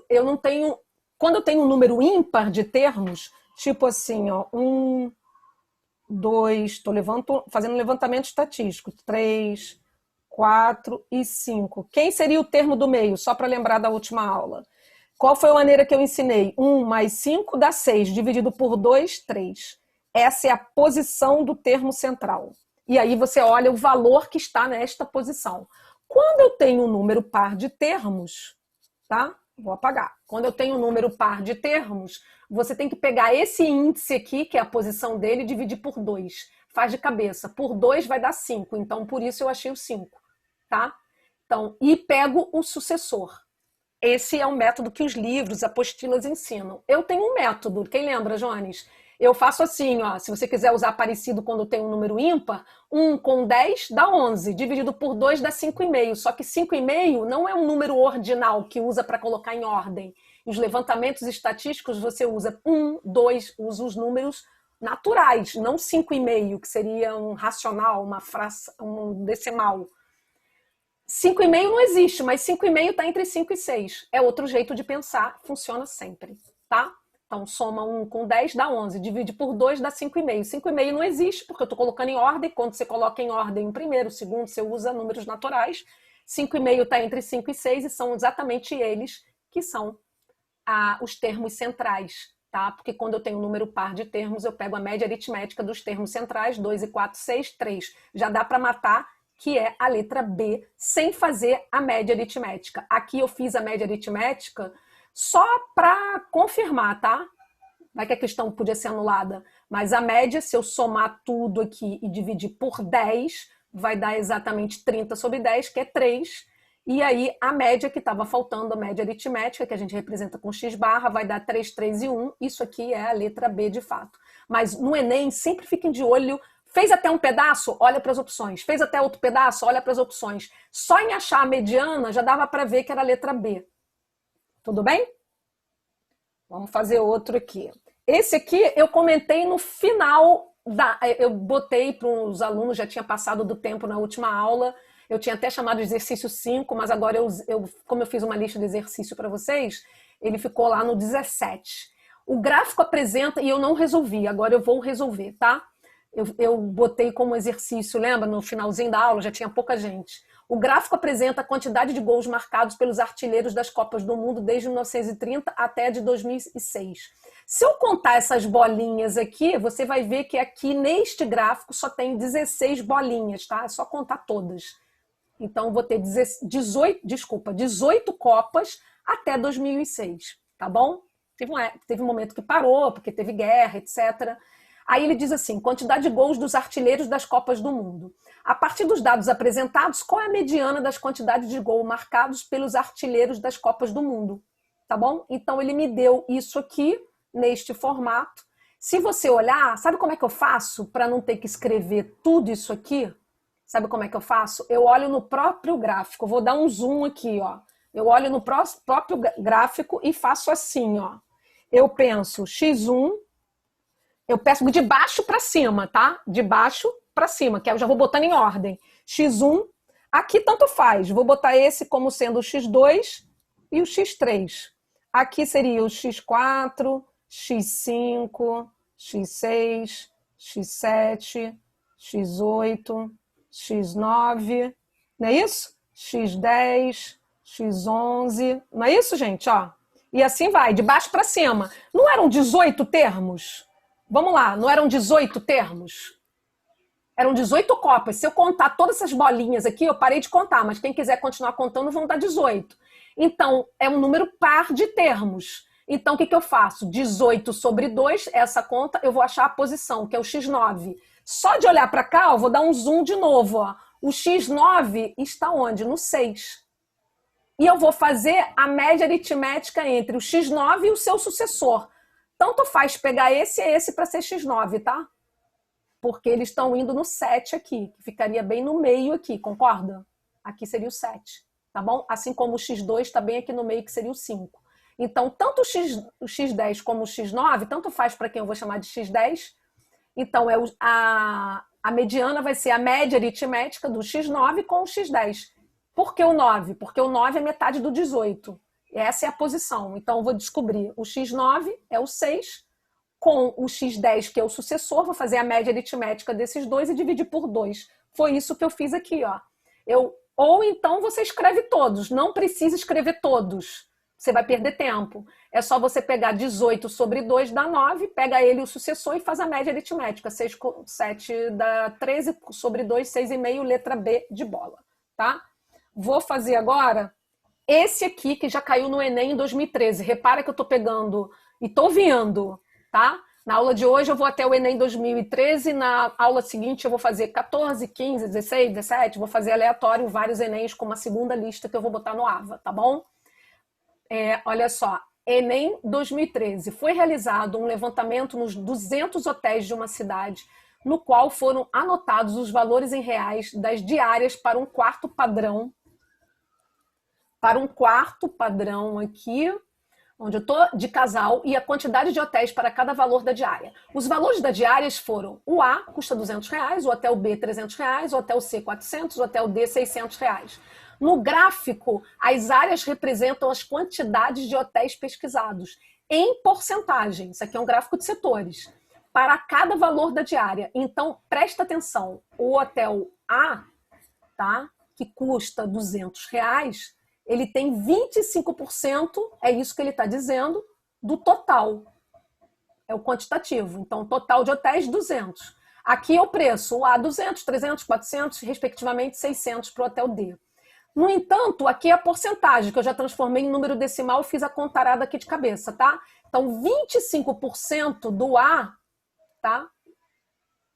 Eu não tenho... Quando eu tenho um número ímpar de termos, tipo assim, ó, 1, 2, estou fazendo um levantamento estatístico, 3, 4 e 5. Quem seria o termo do meio? Só para lembrar da última aula. Qual foi a maneira que eu ensinei? 1 mais 5 dá 6, dividido por 2, 3. Essa é a posição do termo central. E aí você olha o valor que está nesta posição. Quando eu tenho um número par de termos, tá? Vou apagar. Quando eu tenho um número par de termos, você tem que pegar esse índice aqui, que é a posição dele, e dividir por 2. Faz de cabeça. Por 2 vai dar 5. Então, por isso eu achei o 5. Tá? Então, e pego o sucessor. Esse é um método que os livros, apostilas ensinam. Eu tenho um método. Quem lembra, Jones? Eu faço assim, ó, se você quiser usar parecido quando tem um número ímpar, 1 com 10 dá 11, dividido por 2 dá 5,5. Só que 5,5 não é um número ordinal que usa para colocar em ordem. Os levantamentos estatísticos você usa 1, 2, usa os números naturais, não 5,5, que seria um racional, uma fração, um decimal. 5,5 não existe, mas 5,5 está entre 5 e 6. É outro jeito de pensar, funciona sempre, tá? Então, soma 1 com 10 dá 11, divide por 2 dá 5,5. 5,5 não existe, porque eu estou colocando em ordem. Quando você coloca em ordem o primeiro, o segundo, você usa números naturais. 5,5 está entre 5 e 6 e são exatamente eles que são os termos centrais, tá? Porque quando eu tenho um número par de termos, eu pego a média aritmética dos termos centrais, 2 e 4, 6, 3. Já dá para matar, que é a letra B, sem fazer a média aritmética. Aqui eu fiz a média aritmética só para confirmar, tá? Vai que a questão podia ser anulada. Mas a média, se eu somar tudo aqui e dividir por 10, vai dar exatamente 30 sobre 10, que é 3. E aí a média que estava faltando, a média aritmética, que a gente representa com x barra, vai dar 3, 3 e 1. Isso aqui é a letra B de fato. Mas no Enem, sempre fiquem de olho. Fez até um pedaço? Olha para as opções. Fez até outro pedaço? Olha para as opções. Só em achar a mediana já dava para ver que era a letra B. Tudo bem? Vamos fazer outro aqui. Esse aqui eu comentei no final, eu botei para os alunos, já tinha passado do tempo na última aula, eu tinha até chamado de exercício 5, mas agora, como eu fiz uma lista de exercício para vocês, ele ficou lá no 17. O gráfico apresenta, e eu não resolvi, agora eu vou resolver, tá? Eu botei como exercício, lembra? No finalzinho da aula, já tinha pouca gente. O gráfico apresenta a quantidade de gols marcados pelos artilheiros das Copas do Mundo desde 1930 até de 2006. Se eu contar essas bolinhas aqui, você vai ver que aqui neste gráfico só tem 16 bolinhas, tá? É só contar todas. Então, eu vou ter 18 Copas até 2006, tá bom? Teve um momento que parou, porque teve guerra, etc. Aí ele diz assim, quantidade de gols dos artilheiros das Copas do Mundo. A partir dos dados apresentados, qual é a mediana das quantidades de gols marcados pelos artilheiros das Copas do Mundo? Tá bom? Então ele me deu isso aqui, neste formato. Se você olhar, sabe como é que eu faço para não ter que escrever tudo isso aqui? Sabe como é que eu faço? Eu olho no próprio gráfico. Vou dar um zoom aqui, ó. Eu olho no próprio gráfico e faço assim, ó. Eu penso x1, eu peço de baixo para cima, tá? De baixo para cima, que eu já vou botando em ordem. X1, aqui tanto faz. Vou botar esse como sendo o x2 e o x3. Aqui seria o x4, x5, x6, x7, x8, x9, não é isso? x10, x11, não é isso, gente? Ó. E assim vai, de baixo para cima. Não eram 18 termos? Vamos lá, não eram 18 termos? Eram 18 copas. Se eu contar todas essas bolinhas aqui, eu parei de contar, mas quem quiser continuar contando, vão dar 18. Então, é um número par de termos. Então, o que eu faço? 18 sobre 2, essa conta, eu vou achar a posição, que é o x9. Só de olhar para cá, eu vou dar um zoom de novo. Ó. O x9 está onde? No 6. E eu vou fazer a média aritmética entre o x9 e o seu sucessor. Tanto faz pegar esse e esse para ser x9, tá? Porque eles estão indo no 7 aqui, que ficaria bem no meio aqui, concorda? Aqui seria o 7, tá bom? Assim como o x2 está bem aqui no meio, que seria o 5. Então, tanto o x10 como o x9, tanto faz para quem eu vou chamar de x10. Então, a mediana vai ser a média aritmética do x9 com o x10. Por que o 9? Porque o 9 é metade do 18. Essa é a posição. Então, eu vou descobrir o x9 é o 6, com o x10, que é o sucessor, vou fazer a média aritmética desses dois e dividir por 2. Foi isso que eu fiz aqui, ó. Ou então você escreve todos, não precisa escrever todos. Você vai perder tempo. É só você pegar 18 sobre 2 dá 9, pega ele o sucessor e faz a média aritmética. 6 com 7 dá 13 sobre 2, 6,5, letra B de bola, tá? Vou fazer agora esse aqui, que já caiu no Enem em 2013. Repara que eu tô pegando e tô vendo, tá? Na aula de hoje eu vou até o Enem 2013, na aula seguinte eu vou fazer 14, 15, 16, 17, vou fazer aleatório vários Enems com uma segunda lista que eu vou botar no AVA, tá bom? Olha só, Enem 2013. Foi realizado um levantamento nos 200 hotéis de uma cidade, no qual foram anotados os valores em reais das diárias para um quarto padrão. Para um quarto padrão aqui, onde eu estou de casal, e a quantidade de hotéis para cada valor da diária. Os valores das diárias foram: o A custa R$200, o hotel B R$300, o hotel C R$400, o hotel D R$600. No gráfico, as áreas representam as quantidades de hotéis pesquisados em porcentagem. Isso aqui é um gráfico de setores. Para cada valor da diária. Então, presta atenção. O hotel A, tá, que custa R$200, ele tem 25%, é isso que ele está dizendo, do total. É o quantitativo. Então, total de hotéis, 200. Aqui é o preço. O A, 200, 300, 400, respectivamente 600 para o hotel D. No entanto, aqui é a porcentagem, que eu já transformei em número decimal e fiz a contarada aqui de cabeça, tá? Então, 25% do A, tá,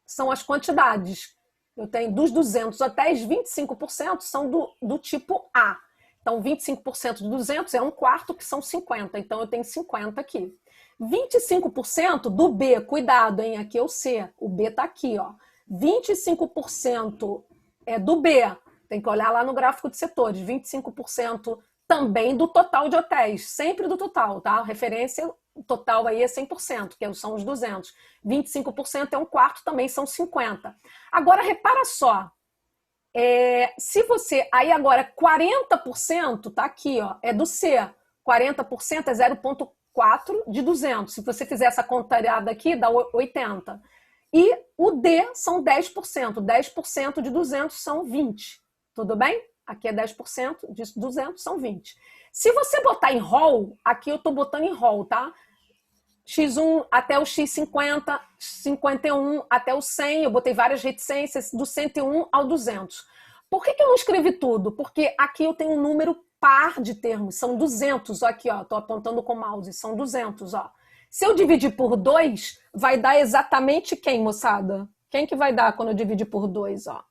são as quantidades. Eu tenho dos 200 hotéis, 25% são do tipo A. Então, 25% de 200 é um quarto, que são 50. Então, eu tenho 50 aqui. 25% do B, cuidado, hein? Aqui é o C. O B está aqui, ó. 25% é do B. Tem que olhar lá no gráfico de setores. 25% também do total de hotéis. Sempre do total, tá? A referência total aí é 100%, que são os 200. 25% é um quarto, também são 50. Agora, repara só. Se você... Aí agora, 40% tá aqui, ó. É do C. 40% é 0,4 de 200. Se você fizer essa contarada aqui, dá 80. E o D são 10%. 10% de 200 são 20. Tudo bem? Aqui é 10%, de 200 são 20. Se você botar em rol, aqui eu estou botando em rol, tá? X1 até o X50, 51 até o 100, eu botei várias reticências, do 101 ao 200. Por que eu não escrevi tudo? Porque aqui eu tenho um número par de termos, são 200, ó, aqui, ó, estou apontando com o mouse, são 200, ó. Se eu dividir por 2, vai dar exatamente quem, moçada? Quem que vai dar quando eu dividir por 2, ó?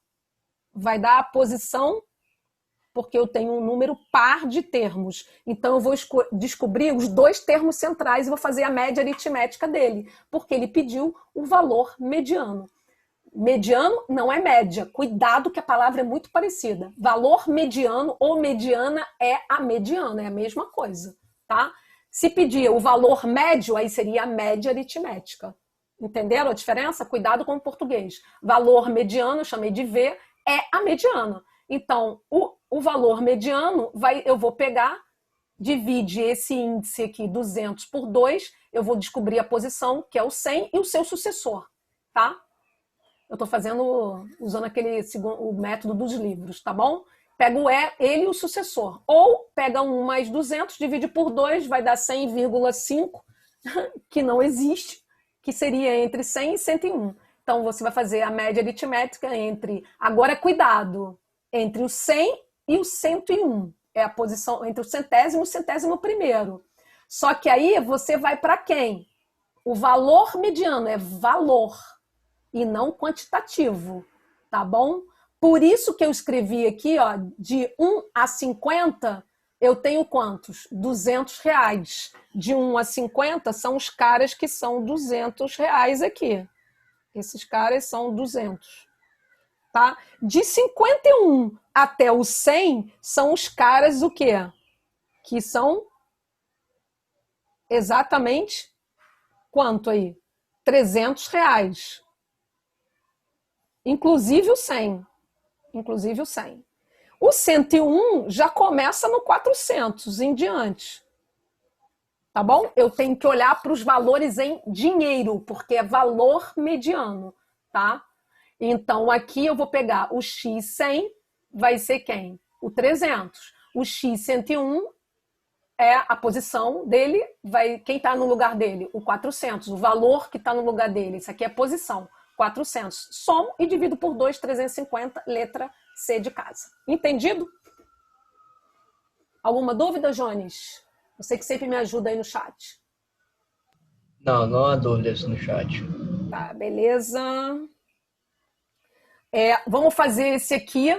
Vai dar a posição, porque eu tenho um número par de termos. Então, eu vou descobrir os 2 termos centrais e vou fazer a média aritmética dele, porque ele pediu o valor mediano. Mediano não é média. Cuidado que a palavra é muito parecida. Valor mediano ou mediana é a mediana, é a mesma coisa, tá? Se pedir o valor médio, aí seria a média aritmética. Entenderam a diferença? Cuidado com o português. Valor mediano, eu chamei de V, é a mediana. Então, o valor mediano, eu vou pegar, divide esse índice aqui, 200 por 2, eu vou descobrir a posição, que é o 100, e o seu sucessor, tá? Eu estou fazendo, usando o método dos livros, tá bom? Pega ele e o sucessor. Ou pega 1 mais 200, divide por 2, vai dar 100,5, que não existe, que seria entre 100 e 101. Então, você vai fazer a média aritmética entre... Agora, cuidado, entre o 100 e o 101. É a posição entre o centésimo e o centésimo primeiro. Só que aí você vai para quem? O valor mediano é valor e não quantitativo, tá bom? Por isso que eu escrevi aqui, ó, de 1 a 50, eu tenho quantos? R$200. De 1 a 50 são os caras que são R$200 aqui. Esses caras são 200. Tá? De 51 até o 100 são os caras o quê? Que são exatamente quanto aí? R$300. Inclusive o 100. Inclusive o 100. O 101 já começa no 400 em diante. Tá bom? Eu tenho que olhar para os valores em dinheiro, porque é valor mediano, tá? Então, aqui eu vou pegar o X100, vai ser quem? O 300. O X101 é a posição dele, quem está no lugar dele? O 400, o valor que está no lugar dele. Isso aqui é posição, 400. Somo e divido por 2, 350, letra C de casa. Entendido? Alguma dúvida, Jones? Você que sempre me ajuda aí no chat. Não há dúvidas no chat. Tá, beleza. Vamos fazer esse aqui.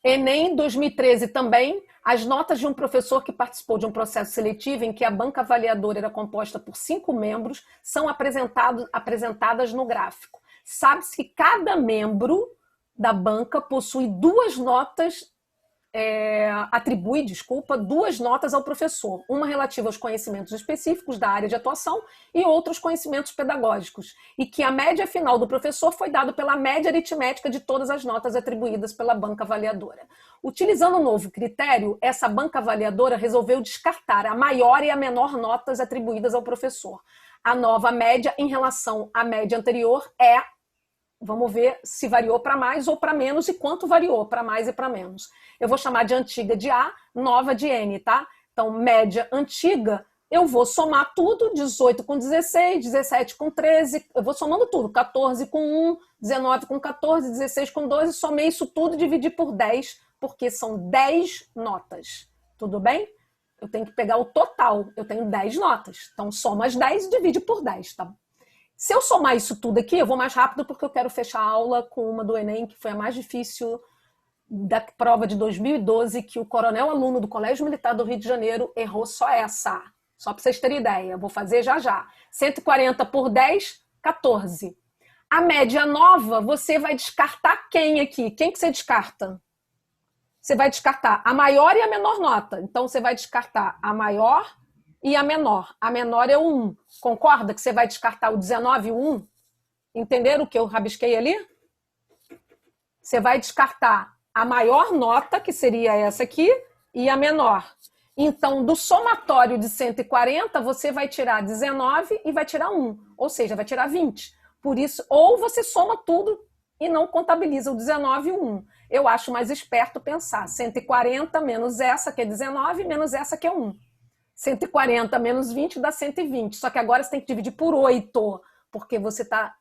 Enem 2013 também. As notas de um professor que participou de um processo seletivo em que a banca avaliadora era composta por 5 membros são apresentadas no gráfico. Sabe-se que cada membro da banca possui atribui duas notas ao professor, uma relativa aos conhecimentos específicos da área de atuação e outros conhecimentos pedagógicos, e que a média final do professor foi dada pela média aritmética de todas as notas atribuídas pela banca avaliadora. Utilizando o novo critério, essa banca avaliadora resolveu descartar a maior e a menor notas atribuídas ao professor. A nova média em relação à média anterior vamos ver se variou para mais ou para menos e quanto variou para mais e para menos. Eu vou chamar de antiga de A, nova de N, tá? Então, média antiga, eu vou somar tudo, 18 com 16, 17 com 13, eu vou somando tudo, 14 com 1, 19 com 14, 16 com 12, somei isso tudo e dividi por 10, porque são 10 notas. Tudo bem? Eu tenho que pegar o total, eu tenho 10 notas. Então, soma as 10 e divide por 10, tá? Se eu somar isso tudo aqui, eu vou mais rápido porque eu quero fechar a aula com uma do Enem, que foi a mais difícil da prova de 2012, que o coronel aluno do Colégio Militar do Rio de Janeiro errou só essa. Só para vocês terem ideia. Vou fazer já já. 140 por 10, 14. A média nova, você vai descartar quem aqui? Quem que você descarta? Você vai descartar a maior e a menor nota. Então, você vai descartar a maior e a menor. A menor é o 1. Concorda que você vai descartar o 19 e o 1? Entenderam o que eu rabisquei ali? Você vai descartar a maior nota, que seria essa aqui, e a menor. Então, do somatório de 140, você vai tirar 19 e vai tirar 1. Ou seja, vai tirar 20. Por isso, ou você soma tudo e não contabiliza o 19 e o 1. Eu acho mais esperto pensar 140 menos essa, que é 19, menos essa, que é 1. 140 menos 20 dá 120. Só que agora você tem que dividir por 8, porque você está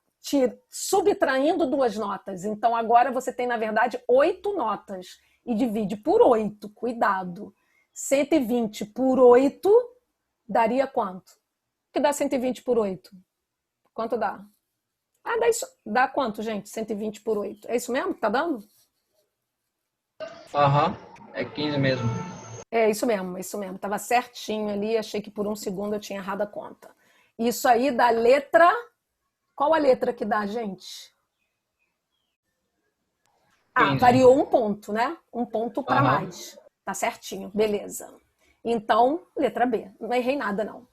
subtraindo 2 notas. Então agora você tem, na verdade, 8 notas. E divide por 8. Cuidado. 120 por 8 daria quanto? O que dá 120 por 8? Quanto dá? Dá quanto, gente? 120 por 8. É isso mesmo que tá dando? Aham, é 15 mesmo. É isso mesmo, isso mesmo. Tava certinho ali, achei que por um segundo eu tinha errado a conta. Isso aí dá letra... Qual a letra que dá, gente? Variou um ponto, né? Um ponto para mais. Tá certinho, beleza. Então, letra B. Não errei nada, não.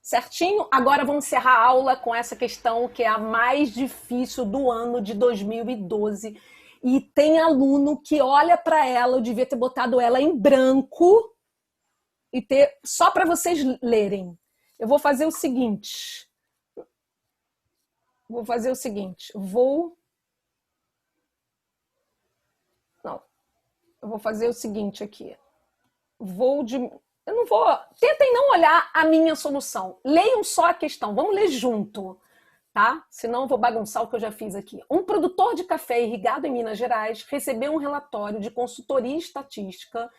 Certinho? Agora vamos encerrar a aula com essa questão que é a mais difícil do ano de 2012. E tem aluno que olha para ela, eu devia ter botado ela em branco e ter só para vocês lerem. Eu vou fazer o seguinte. Eu vou fazer o seguinte aqui. Eu não vou... Tentem não olhar a minha solução. Leiam só a questão. Vamos ler junto. Tá? Senão eu vou bagunçar o que eu já fiz aqui. Um produtor de café irrigado em Minas Gerais recebeu um relatório de consultoria estatística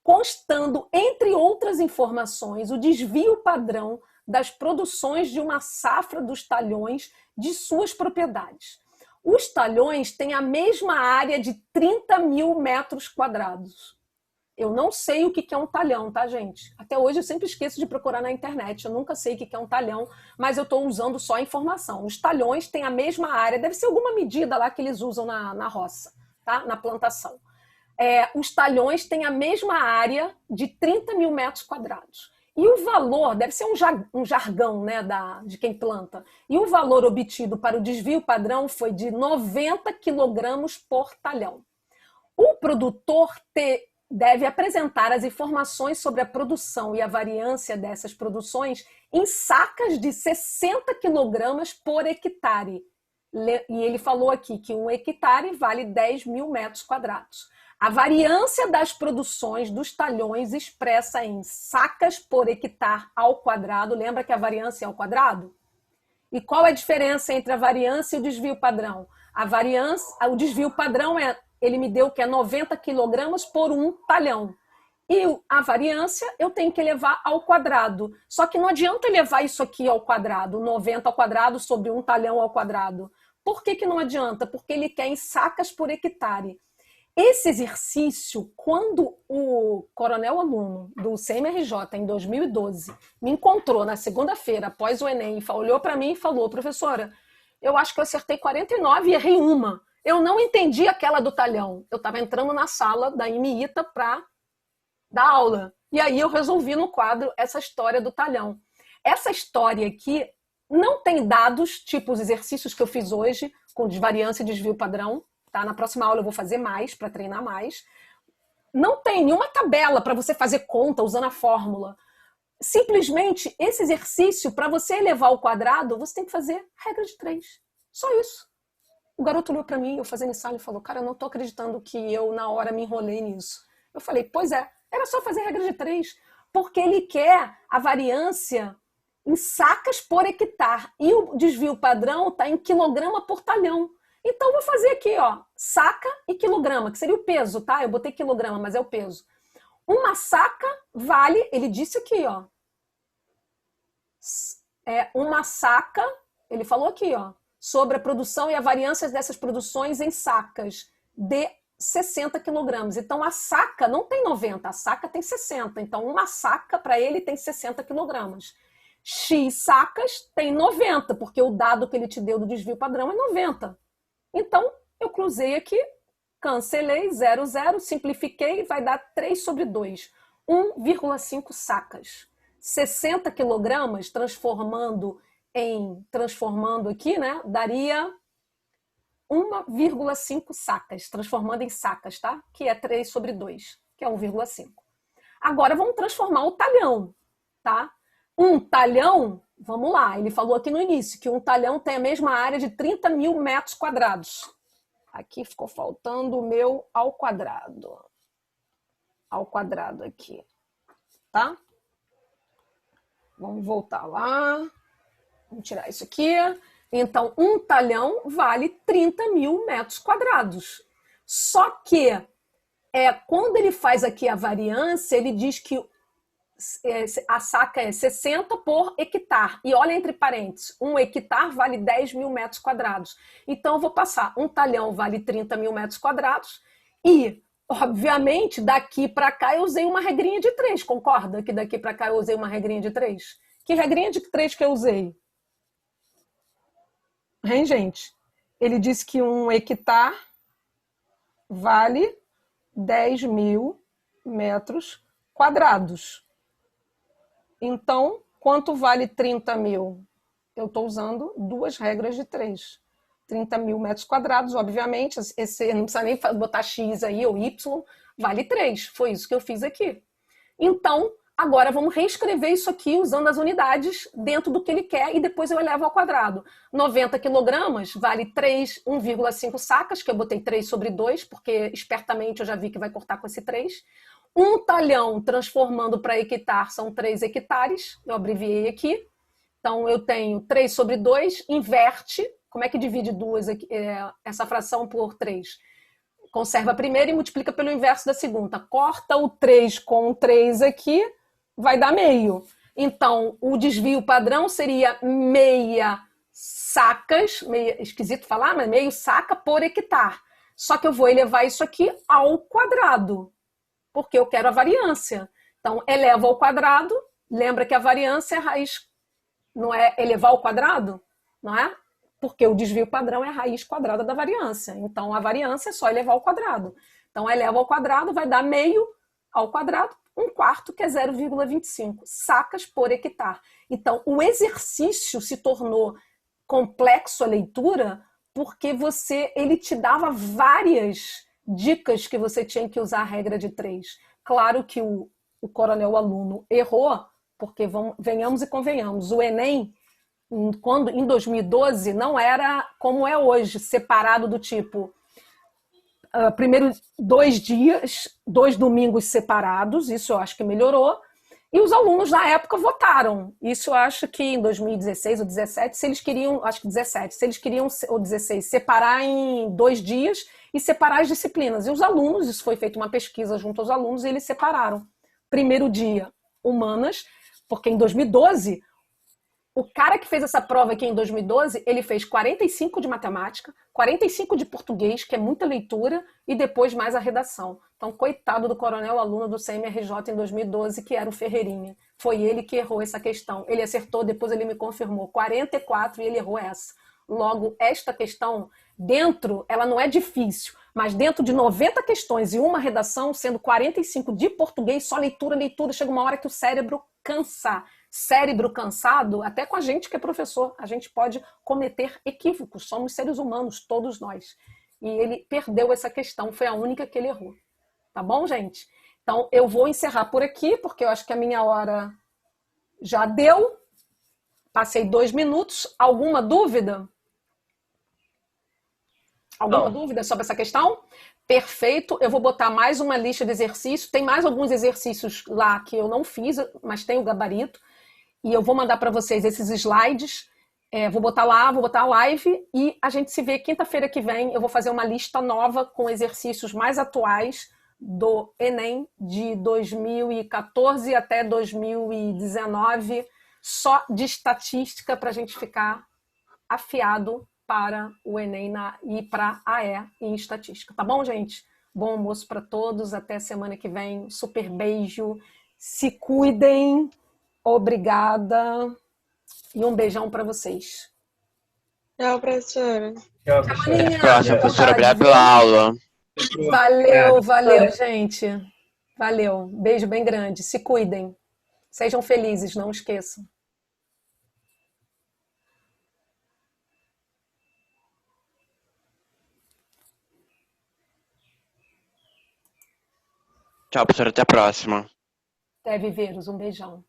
constando, entre outras informações, o desvio padrão das produções de uma safra dos talhões de suas propriedades. Os talhões têm a mesma área de 30 mil metros quadrados. Eu não sei o que é um talhão, tá, gente? Até hoje eu sempre esqueço de procurar na internet. Eu nunca sei o que é um talhão, mas eu estou usando só a informação. Os talhões têm a mesma área, deve ser alguma medida lá que eles usam na roça, tá? Na plantação. Os talhões têm a mesma área de 30 mil metros quadrados. E o valor, deve ser um jargão, né, de quem planta. E o valor obtido para o desvio padrão foi de 90 quilogramas por talhão. O produtor deve apresentar as informações sobre a produção e a variância dessas produções em sacas de 60 quilogramas por hectare. E ele falou aqui que 1 hectare vale 10 mil metros quadrados. A variância das produções dos talhões expressa em sacas por hectare ao quadrado. Lembra que a variância é ao quadrado? E qual é a diferença entre a variância e o desvio padrão? O desvio padrão ele me deu que é 90 quilogramas por 1 talhão. E a variância eu tenho que levar ao quadrado. Só que não adianta levar isso aqui ao quadrado, 90 ao quadrado sobre 1 talhão ao quadrado. Por que não adianta? Porque ele quer em sacas por hectare. Esse exercício, quando o coronel aluno do CMRJ, em 2012, me encontrou na segunda-feira, após o Enem, olhou para mim e falou: professora, eu acho que eu acertei 49 e errei uma. Eu não entendi aquela do talhão. Eu estava entrando na sala da IMITA para dar aula. E aí eu resolvi no quadro essa história do talhão. Essa história aqui não tem dados, tipo os exercícios que eu fiz hoje, com desvariância e desvio padrão. Tá? Na próxima aula eu vou fazer mais, para treinar mais. Não tem nenhuma tabela para você fazer conta usando a fórmula. Simplesmente, esse exercício, para você elevar ao quadrado, você tem que fazer regra de 3. Só isso. O garoto olhou para mim, eu fazendo ensaio, e falou: cara, eu não estou acreditando que eu, na hora, me enrolei nisso. Eu falei: pois é, era só fazer regra de 3. Porque ele quer a variância em sacas por hectare. E o desvio padrão está em quilograma por talhão. Então, vou fazer aqui, ó, saca e quilograma, que seria o peso, tá? Eu botei quilograma, mas é o peso. Uma saca vale, ele disse aqui, ó. Uma saca, ele falou aqui, ó, sobre a produção e a variância dessas produções em sacas de 60 quilogramas. Então, a saca não tem 90, a saca tem 60. Então, uma saca para ele tem 60 quilogramas. X sacas tem 90, porque o dado que ele te deu do desvio padrão é 90. Então, eu cruzei aqui, cancelei, 0, 0, simplifiquei, vai dar 3 sobre 2. 1,5 sacas. 60 quilogramas, transformando aqui, né, daria 1,5 sacas, transformando em sacas, tá? Que é 3 sobre 2, que é 1,5. Agora, vamos transformar o talhão, tá? Um talhão, vamos lá, ele falou aqui no início que um talhão tem a mesma área de 30 mil metros quadrados. Aqui ficou faltando o meu ao quadrado. Ao quadrado aqui, tá? Vamos voltar lá. Vamos tirar isso aqui. Então, um talhão vale 30 mil metros quadrados. Só que, quando ele faz aqui a variância, ele diz que a saca é 60 por hectare. E olha entre parênteses, um hectare vale 10 mil metros quadrados. Então, eu vou passar, um talhão vale 30 mil metros quadrados e, obviamente, daqui para cá eu usei uma regrinha de 3. Concorda que daqui para cá eu usei uma regrinha de 3? Que regrinha de 3 que eu usei? Hein, gente? Ele disse que um hectare vale 10 mil metros quadrados. Então, quanto vale 30 mil? Eu estou usando duas regras de 3. 30 mil metros quadrados, obviamente, esse não precisa nem botar X aí ou Y, vale 3. Foi isso que eu fiz aqui. Então, agora vamos reescrever isso aqui usando as unidades dentro do que ele quer e depois eu elevo ao quadrado. 90 quilogramas vale 3, 1,5 sacas, que eu botei 3 sobre 2, porque espertamente eu já vi que vai cortar com esse 3. Um talhão transformando para hectare são 3 hectares, eu abreviei aqui. Então eu tenho 3 sobre 2, inverte. Como é que divide essa fração por 3? Conserva a primeira e multiplica pelo inverso da segunda. Corta o 3 com o 3 aqui, vai dar meio. Então, o desvio padrão seria meia sacas, esquisito falar, mas meio saca por hectare. Só que eu vou elevar isso aqui ao quadrado, porque eu quero a variância. Então, elevo ao quadrado, lembra que a variância é raiz, não é elevar ao quadrado? Não é? Porque o desvio padrão é a raiz quadrada da variância. Então, a variância é só elevar ao quadrado. Então, eleva ao quadrado, vai dar meio ao quadrado, 1/4, que é 0,25 sacas por hectare. Então, o exercício se tornou complexo a leitura porque ele te dava várias dicas que você tinha que usar a regra de 3. Claro que o coronel aluno errou, porque venhamos e convenhamos, o Enem, em 2012, não era como é hoje, separado do tipo, primeiro 2 dias, 2 domingos separados, isso eu acho que melhorou, e os alunos na época votaram. Isso eu acho que em 2016 ou 17, se eles queriam, acho que 17, se eles queriam, ou 16, separar em 2 dias e separar as disciplinas. E os alunos, isso foi feita uma pesquisa junto aos alunos, e eles separaram. Primeiro dia, humanas, porque em 2012 O cara que fez essa prova aqui em 2012, ele fez 45 de matemática, 45 de português, que é muita leitura, e depois mais a redação. Então, coitado do coronel aluno do CMRJ em 2012, que era o Ferreirinha. Foi ele que errou essa questão. Ele acertou, depois ele me confirmou 44 e ele errou essa. Logo, esta questão, ela não é difícil, mas dentro de 90 questões e uma redação, sendo 45 de português, só leitura, chega uma hora que o cérebro cansa. Cérebro cansado, até com a gente que é professor, a gente pode cometer equívocos, somos seres humanos, todos nós. E ele perdeu essa questão, foi a única que ele errou. Tá bom, gente? Então, eu vou encerrar por aqui, porque eu acho que a minha hora já deu. Passei 2 minutos. Alguma dúvida? Alguma dúvida sobre essa questão? Perfeito. Eu vou botar mais uma lista de exercícios. Tem mais alguns exercícios lá que eu não fiz, mas tem o gabarito. E eu vou mandar para vocês esses slides. Vou botar lá, vou botar a live. E a gente se vê quinta-feira que vem. Eu vou fazer uma lista nova com exercícios mais atuais do Enem de 2014 até 2019, só de estatística, para a gente ficar afiado para o Enem e para a AE em estatística. Tá bom, gente? Bom almoço para todos. Até semana que vem. Super beijo. Se cuidem. Obrigada. E um beijão para vocês. Tchau, professora. Tchau, Até professora. amanhã. Próxima, Boa professora. tarde, Obrigado viu? pela aula. Valeu, gente. Valeu. Beijo bem grande. Se cuidem. Sejam felizes, não esqueçam. Tchau, professora. Até a próxima. Até, Viveiros. Um beijão.